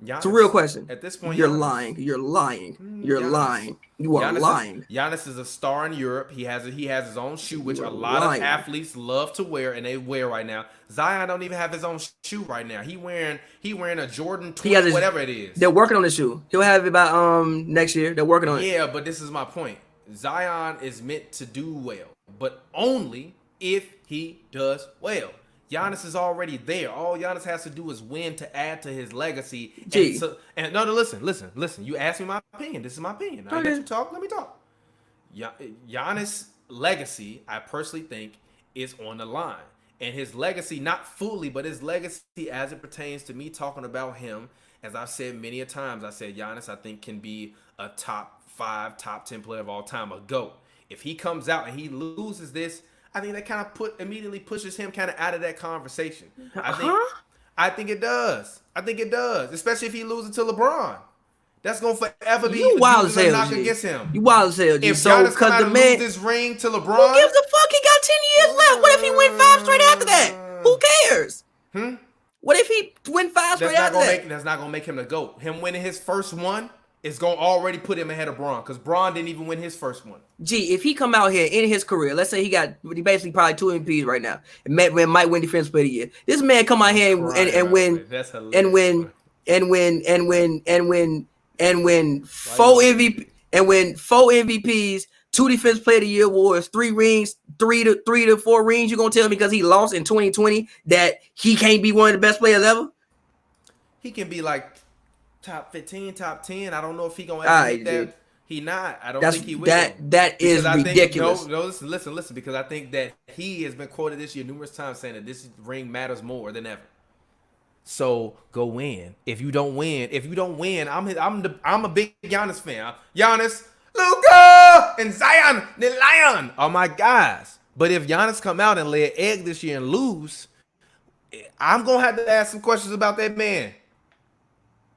Giannis. It's a real question. At this point, you're lying. You are lying. Giannis is a star in Europe. He has his own shoe, which a lot of athletes love to wear, and they wear right now. Zion don't even have his own shoe right now. He wearing a Jordan 20, whatever it is. They're working on the shoe. He'll have it by next year. They're working on it. Yeah, but this is my point. Zion is meant to do well, but only if he does well. Giannis is already there. All Giannis has to do is win to add to his legacy. Listen. You asked me my opinion. This is my opinion. I let you talk. Let me talk. Giannis' legacy, I personally think, is on the line. And his legacy, not fully, but his legacy as it pertains to me talking about him, as I've said many a times, I said Giannis, I think, can be a top 5, top 10 player of all time, a GOAT. If he comes out and he loses this, I think that kind of immediately pushes him kind of out of that conversation. I think it does. Especially if he loses to LeBron. That's gonna forever be a knock against him. You wild as hell, G. If Giannis come out and lose this ring to LeBron, who gives a fuck? He got 10 years left. What if he win 5 straight after that? Who cares? What if he win 5 straight after that? That's not gonna make him the GOAT. Him winning his first one is gonna already put him ahead of Bron, because Bron didn't even win his first one. G, if he come out here in his career, let's say he basically probably 2 MVPs right now, and might win Defense Player of the Year. This man come out here and win 4 MVPs, 2 Defense Player of the Year awards, 3 rings, 3 to 4 rings. You gonna tell me because he lost in 2020 that he can't be one of the best players ever? He can be like top 15, top 10. I don't know if he gonna ever make that. He not. I don't think he will. That is ridiculous. No, listen. Because I think that he has been quoted this year numerous times saying that this ring matters more than ever. So go win. If you don't win, I'm a big Giannis fan. Giannis, Luka, and Zion, the Lion are my guys. But if Giannis come out and lay an egg this year and lose, I'm gonna have to ask some questions about that man.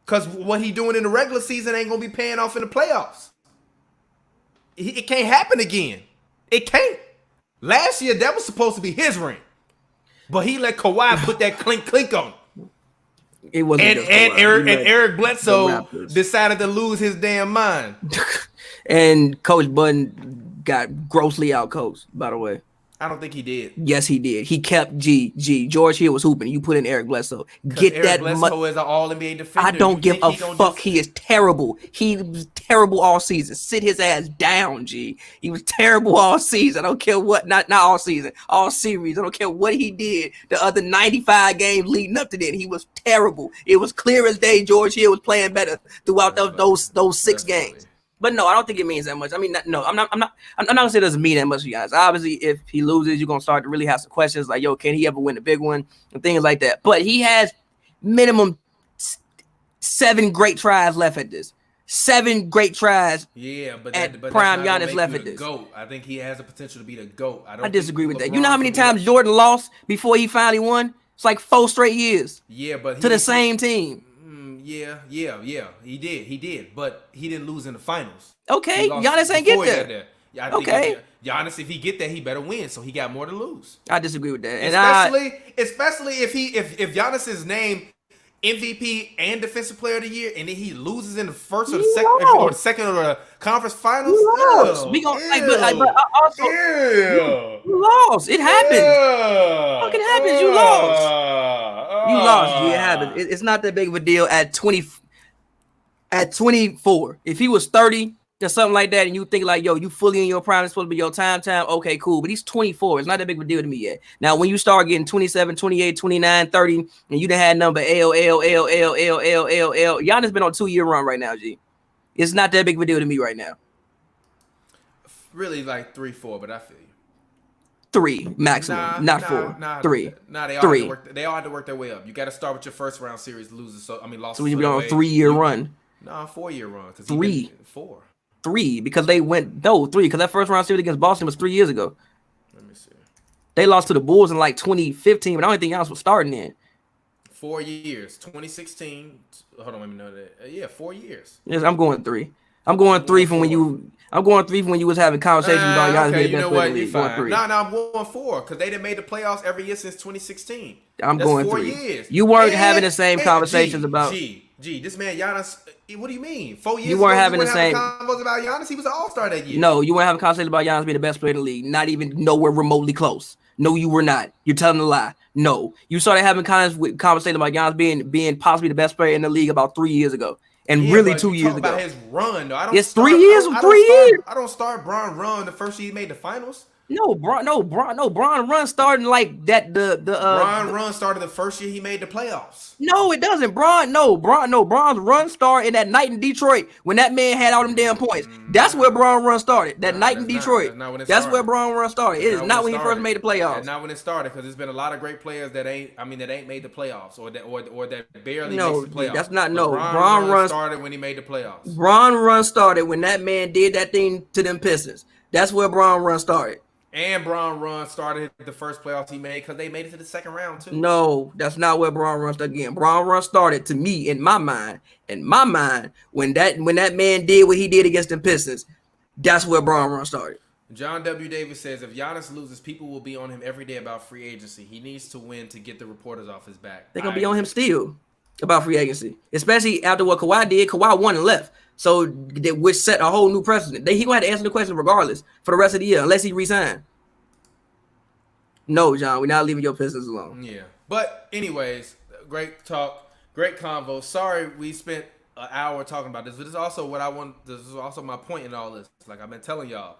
Because what he doing in the regular season ain't going to be paying off in the playoffs. It can't happen again. It can't. Last year, that was supposed to be his ring. But he let Kawhi put that clink on him. It wasn't and Eric Bledsoe decided to lose his damn mind. And Coach Budden got grossly outcoached, by the way. I don't think he did. Yes, he did. He kept G. George Hill was hooping. You put in Eric Bledsoe. Get Eric that. Bledsoe is an All-NBA defender. I don't give a fuck. He is terrible. He was terrible all season. Sit his ass down, G. He was terrible all season. I don't care what. Not all season. All series. I don't care what he did. The other 95 games leading up to that, he was terrible. It was clear as day. George Hill was playing better throughout those 6 games. But no, I don't think it means that much. I mean, no, I'm not gonna say it doesn't mean that much to you guys. Obviously, if he loses, you're gonna start to really have some questions like, yo, can he ever win a big one and things like that. But he has minimum 7 great tries left at this. 7 great tries. Yeah, but prime Giannis left at this. GOAT. I think he has the potential to be the GOAT. I disagree with that. You know how many times Jordan lost before he finally won? It's like 4 straight years. Yeah, but to the same team. Yeah. He did, but he didn't lose in the finals. Okay, Giannis ain't get there. Yeah, okay. Giannis, if he get there, he better win, so he got more to lose. I disagree with that, and especially if Giannis is named MVP and Defensive Player of the Year, and then he loses in the first or the second or the conference finals. We gonna also you lost. It happened. Fucking happens. You lost. You lost. It happened. It's not that big of a deal at 24. If he was 30 or something like that, and you think like, yo, you fully in your prime, it's supposed to be your time. Okay, cool. But he's 24. It's not that big of a deal to me yet. Now, when you start getting 27, 28, 29, 30, and you done had number L, Giannis been on a 2-year run right now, G. It's not that big of a deal to me right now. Really like 3-4, but I feel you. 3 maximum, not 4. 3. They all had to work their way up. You got to start with your first round series losers. Losses. So you've been on a 3-year run. No, 4-year run. 4. 3 because they went 3 because that first round series against Boston was 3 years ago. Let me see. They lost to the Bulls in like 2015, but I don't think Giannis was starting then. 4 years, 2016. Hold on, let me know that. 4 years. Yes, I'm going 3. I'm going 3 from when you. I'm going 3 from when you was having conversations about Giannis being the best player in the league. Fine. No, I'm going 4 because they didn't made the playoffs every year since 2016. I'm going 3 years. You weren't having the same conversations about. This man Giannis. What do you mean? 4 years. You weren't having the same convos about Giannis. He was an all-star that year. No, you weren't having conversations about Giannis being the best player in the league. Not even nowhere remotely close. No, you were not. You're telling a lie. No, you started having conversations about Giannis being possibly the best player in the league about 3 years ago. And really 2 years ago. About his run, though. It's 3 years. 3 years. I don't start Bron run the first year he made the finals. Bron run starting like that. Bron run started the first year he made the playoffs. No, it doesn't. Bron's run started in that night in Detroit when that man had all them damn points. That's where Bron run started. That night in Detroit. That's where Bron run started. It is not when he first made the playoffs. That's not when it started because there's been a lot of great players that ain't made the playoffs or that barely makes the playoffs. That's not no. Bron run started when he made the playoffs. Bron run started when that man did that thing to them Pistons. That's where Bron run started. And Bron run started the first playoffs he made because they made it to the second round too. No, that's not where Bron run started again. Bron run started to me in my mind, when that man did what he did against the Pistons. That's where Bron run started. John W. Davis says if Giannis loses, people will be on him every day about free agency. He needs to win to get the reporters off his back. They're gonna be on him still about free agency, especially after what Kawhi did. Kawhi won and left, so which set a whole new precedent. He gonna have to answer the question regardless for the rest of the year unless he resigns. No, John, we're not leaving your Pistons alone. Yeah, but anyways, great talk, great convo. Sorry we spent an hour talking about this, but this is also what I want. This is also my point in all this. Like I've been telling y'all,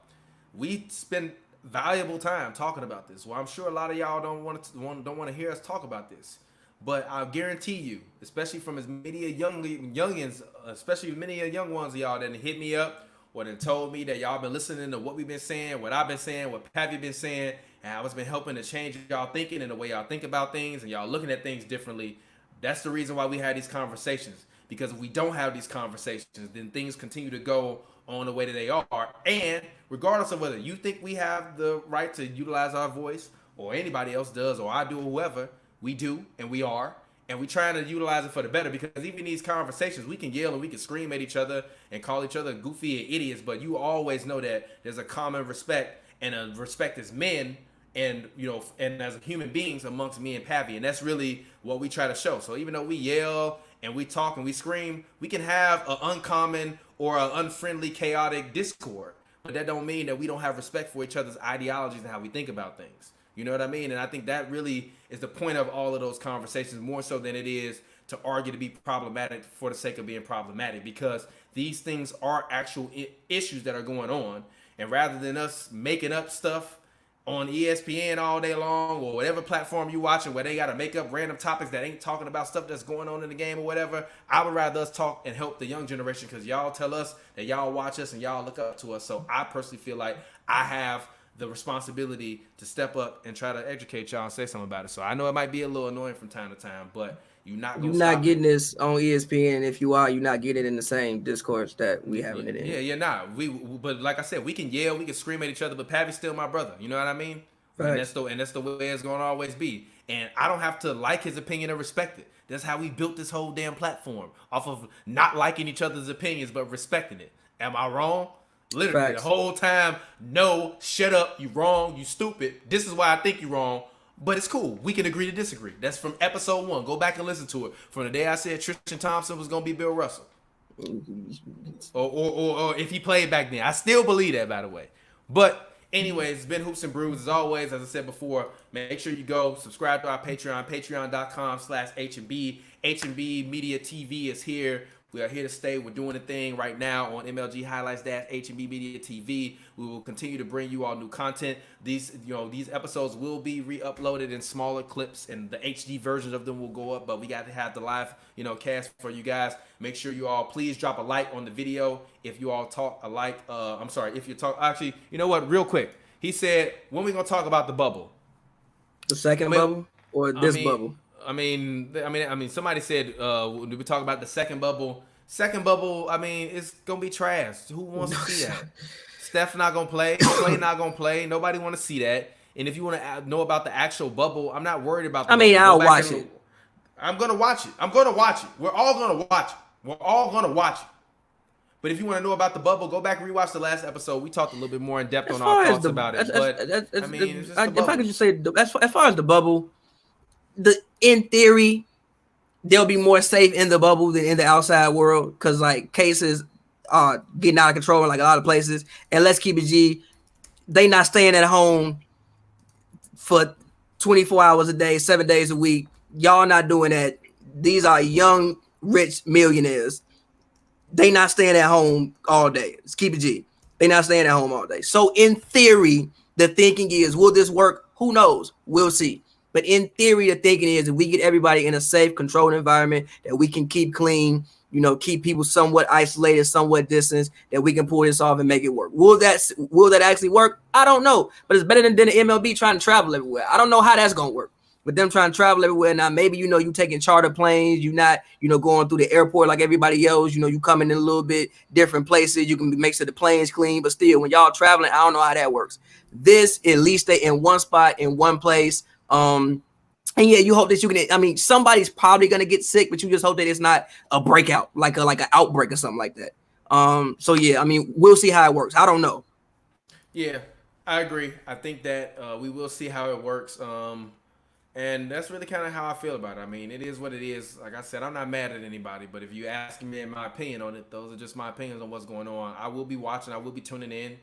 we spend valuable time talking about this. Well, I'm sure a lot of y'all don't want to hear us talk about this. But I guarantee you, especially from as many youngins, especially many young ones of y'all that hit me up or that told me that y'all been listening to what we've been saying, what I've been saying, what Pavy been saying, and I was been helping to change y'all thinking and the way y'all think about things and y'all looking at things differently. That's the reason why we had these conversations. Because if we don't have these conversations, then things continue to go on the way that they are. And regardless of whether you think we have the right to utilize our voice or anybody else does or I do or whoever, we do and we are. and we trying to utilize it for the better, because even these conversations, we can yell and we can scream at each other and call each other goofy and idiots, but you always know that there's a common respect, and a respect as men, and and as human beings amongst me and Pavy, and that's really what we try to show. So even though we yell and we talk and we scream, we can have an uncommon or an unfriendly, chaotic discord, but that don't mean that we don't have respect for each other's ideologies and how we think about things. You know what I mean? And I think that really is the point of all of those conversations, more so than it is to argue to be problematic for the sake of being problematic, because these things are actual issues that are going on. And rather than us making up stuff on ESPN all day long, or whatever platform you watching where they got to make up random topics that ain't talking about stuff that's going on in the game or whatever, I would rather us talk and help the young generation, because y'all tell us that y'all watch us and y'all look up to us. So I personally feel like I have the responsibility to step up and try to educate y'all and say something about it. So I know it might be a little annoying from time to time, but you're not getting this on ESPN. If you are, you're not getting it in the same discourse that we having it in. Yeah, you're not. But like I said, we can yell, we can scream at each other, but Pavy's still my brother. You know what I mean? Right. And that's the way it's gonna always be. And I don't have to like his opinion or respect it. That's how we built this whole damn platform, off of not liking each other's opinions but respecting it. Am I wrong? Literally, the whole time, no, shut up, you wrong, you stupid. This is why I think you're wrong, but it's cool. We can agree to disagree. That's from episode 1. Go back and listen to it. From the day I said Tristan Thompson was going to be Bill Russell. Or if he played back then. I still believe that, by the way. But anyways, it's been Hoops and Brews. As always, as I said before, make sure you go subscribe to our Patreon, patreon.com/HNB. HNB Media TV is here. We are here to stay. We're doing a thing right now on MLG Highlights HNB Media TV. We will continue to bring you all new content. These episodes will be re-uploaded in smaller clips, and the HD versions of them will go up. But we got to have the live, cast for you guys. Make sure you all please drop a like on the video if you all talk alike. I'm sorry if you talk. Actually, you know what? Real quick, he said, when we gonna talk about the bubble? The second bubble or this bubble? I mean, somebody said, did we talk about the second bubble? Second bubble, it's going to be trash. Who wants to see that? Steph not going to play. Clay not going to play. Nobody want to see that. And if you want to know about the actual bubble, I'm not worried about the bubble. I'll watch it. I'm going to watch it. We're all going to watch it. But if you want to know about the bubble, go back and rewatch the last episode. We talked a little bit more in depth on our thoughts about it. If I could just say, as far as the bubble, in theory, they'll be more safe in the bubble than in the outside world, because cases are getting out of control in a lot of places. And let's keep it G, they not staying at home for 24 hours a day, 7 days a week. Y'all not doing that. These are young, rich millionaires. They not staying at home all day. Let's keep it G. They not staying at home all day. So in theory, the thinking is, will this work? Who knows? We'll see. But in theory, the thinking is, if we get everybody in a safe, controlled environment that we can keep clean, keep people somewhat isolated, somewhat distanced, that we can pull this off and make it work. Will that actually work? I don't know. But it's better than the MLB trying to travel everywhere. I don't know how that's going to work. With them trying to travel everywhere now, maybe, you taking charter planes, you not, going through the airport like everybody else, you coming in a little bit different places. You can make sure the plane's clean, but still, when y'all traveling, I don't know how that works. This, at least stay in one spot, in one place. And yeah, you hope that you can, somebody's probably going to get sick, but you just hope that it's not a breakout, like an outbreak or something like that. So yeah, we'll see how it works. I don't know. Yeah, I agree. I think that we will see how it works. And that's really kind of how I feel about it. It is what it is. Like I said, I'm not mad at anybody, but if you asking me my opinion on it, those are just my opinions on what's going on. I will be watching. I will be tuning in.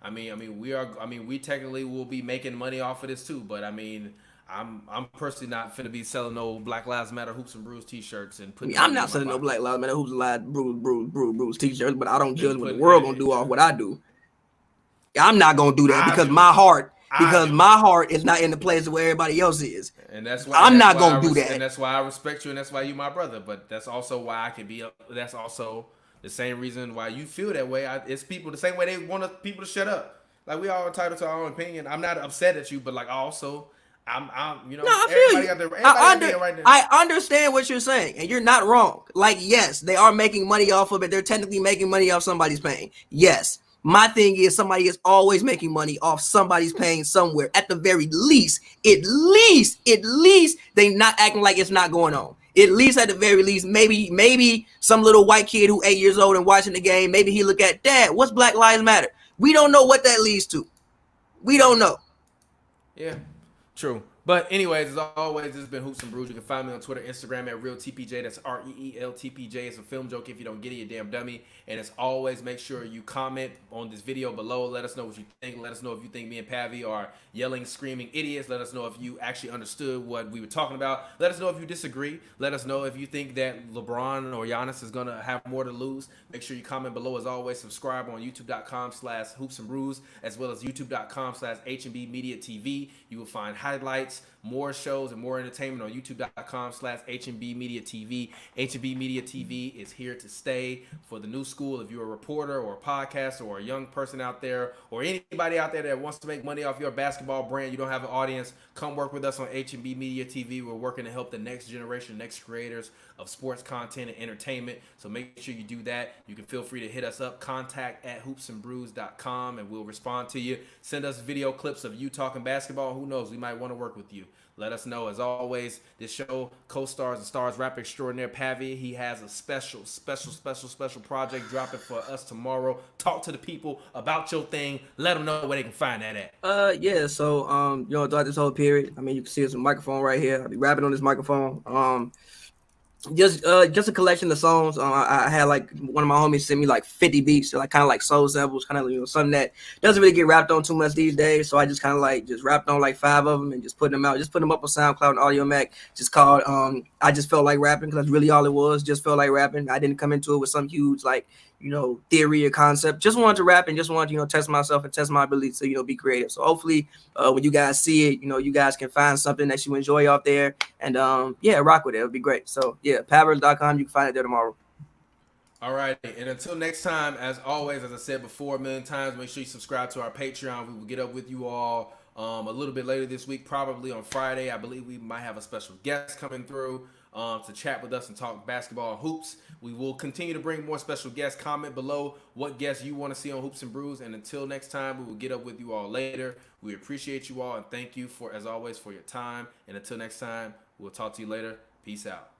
We technically will be making money off of this too, but I'm personally not finna be selling no Black Lives Matter Hoops and Brews t-shirts and putting. I'm not selling no Black Lives Matter Hoops and Brews t-shirts, but I don't judge what the world gonna do off what I do. I'm not gonna do that because my heart is not in the place where everybody else is, and that's why I'm not gonna do that. And that's why I respect you, and that's why you my brother. But that's also why I can be. That's also the same reason why you feel that way. It's people the same way they want people to shut up. Like, we all entitled to our own opinion. I'm not upset at you, but also. I feel you. I understand what you're saying, and you're not wrong. Yes, they are making money off of it. They're technically making money off somebody's pain. Yes. My thing is, somebody is always making money off somebody's pain somewhere. At the very least, at least they not acting like it's not going on. At least, at the very least, maybe some little white kid who 8 years old and watching the game, maybe he look at, Dad, what's Black Lives Matter? We don't know what that leads to. We don't know. Yeah, true. But anyways, as always, this has been Hoops and Brews. You can find me on Twitter, Instagram at RealTPJ. That's ReelTPJ. It's a film joke. If you don't get it, you damn dummy. And as always, make sure you comment on this video below. Let us know what you think. Let us know if you think me and Pavy are yelling, screaming idiots. Let us know if you actually understood what we were talking about. Let us know if you disagree. Let us know if you think that LeBron or Giannis is going to have more to lose. Make sure you comment below. As always, subscribe on youtube.com/Hoops and Brews, as well as youtube.com/HNB Media TV. You will find highlights, more shows, and more entertainment on youtube.com/HNB Media TV. HNB Media TV is here to stay for the new school. If you're a reporter or a podcaster or a young person out there or anybody out there that wants to make money off your basketball brand, you don't have an audience, come work with us on HNB Media TV. We're working to help the next generation, next creators of sports content and entertainment. So make sure you do that. You can feel free to hit us up, contact@hoopsandbrews.com, and we'll respond to you. Send us video clips of you talking basketball. Who knows? We might want to work with you. Let us know. As always, this show co-stars and stars rapper extraordinaire Pavy. He has a special project dropping for us tomorrow. Talk to the people about your thing. Let them know where they can find that at. Yeah. So throughout this whole period, I mean, you can see it's a microphone right here. I'll be rapping on this microphone. Just a collection of songs. I had like one of my homies send me like 50 beats, so like kind of like soul samples, kind of something that doesn't really get rapped on too much these days. So I just kind of like just rapped on like 5 of them and just put them out, just put them up on SoundCloud and Audio Mac. Just called I just felt like rapping, because that's really all it was. Just felt like rapping. I didn't come into it with some huge like theory or concept. Just wanted to rap and just wanted to test myself and test my ability to be creative. So hopefully when you guys see it, you guys can find something that you enjoy out there and rock with it. It'll be great. So yeah, Pavers.com, you can find it there tomorrow. All right, and until next time, as always, as I said before a million times, make sure you subscribe to our Patreon. We will get up with you all a little bit later this week, probably on Friday. I believe we might have a special guest coming through to chat with us and talk basketball and hoops. We will continue to bring more special guests. Comment below what guests you want to see on Hoops and Brews. And until next time, we will get up with you all later. We appreciate you all and thank you as always for your time. And until next time, we'll talk to you later. Peace out.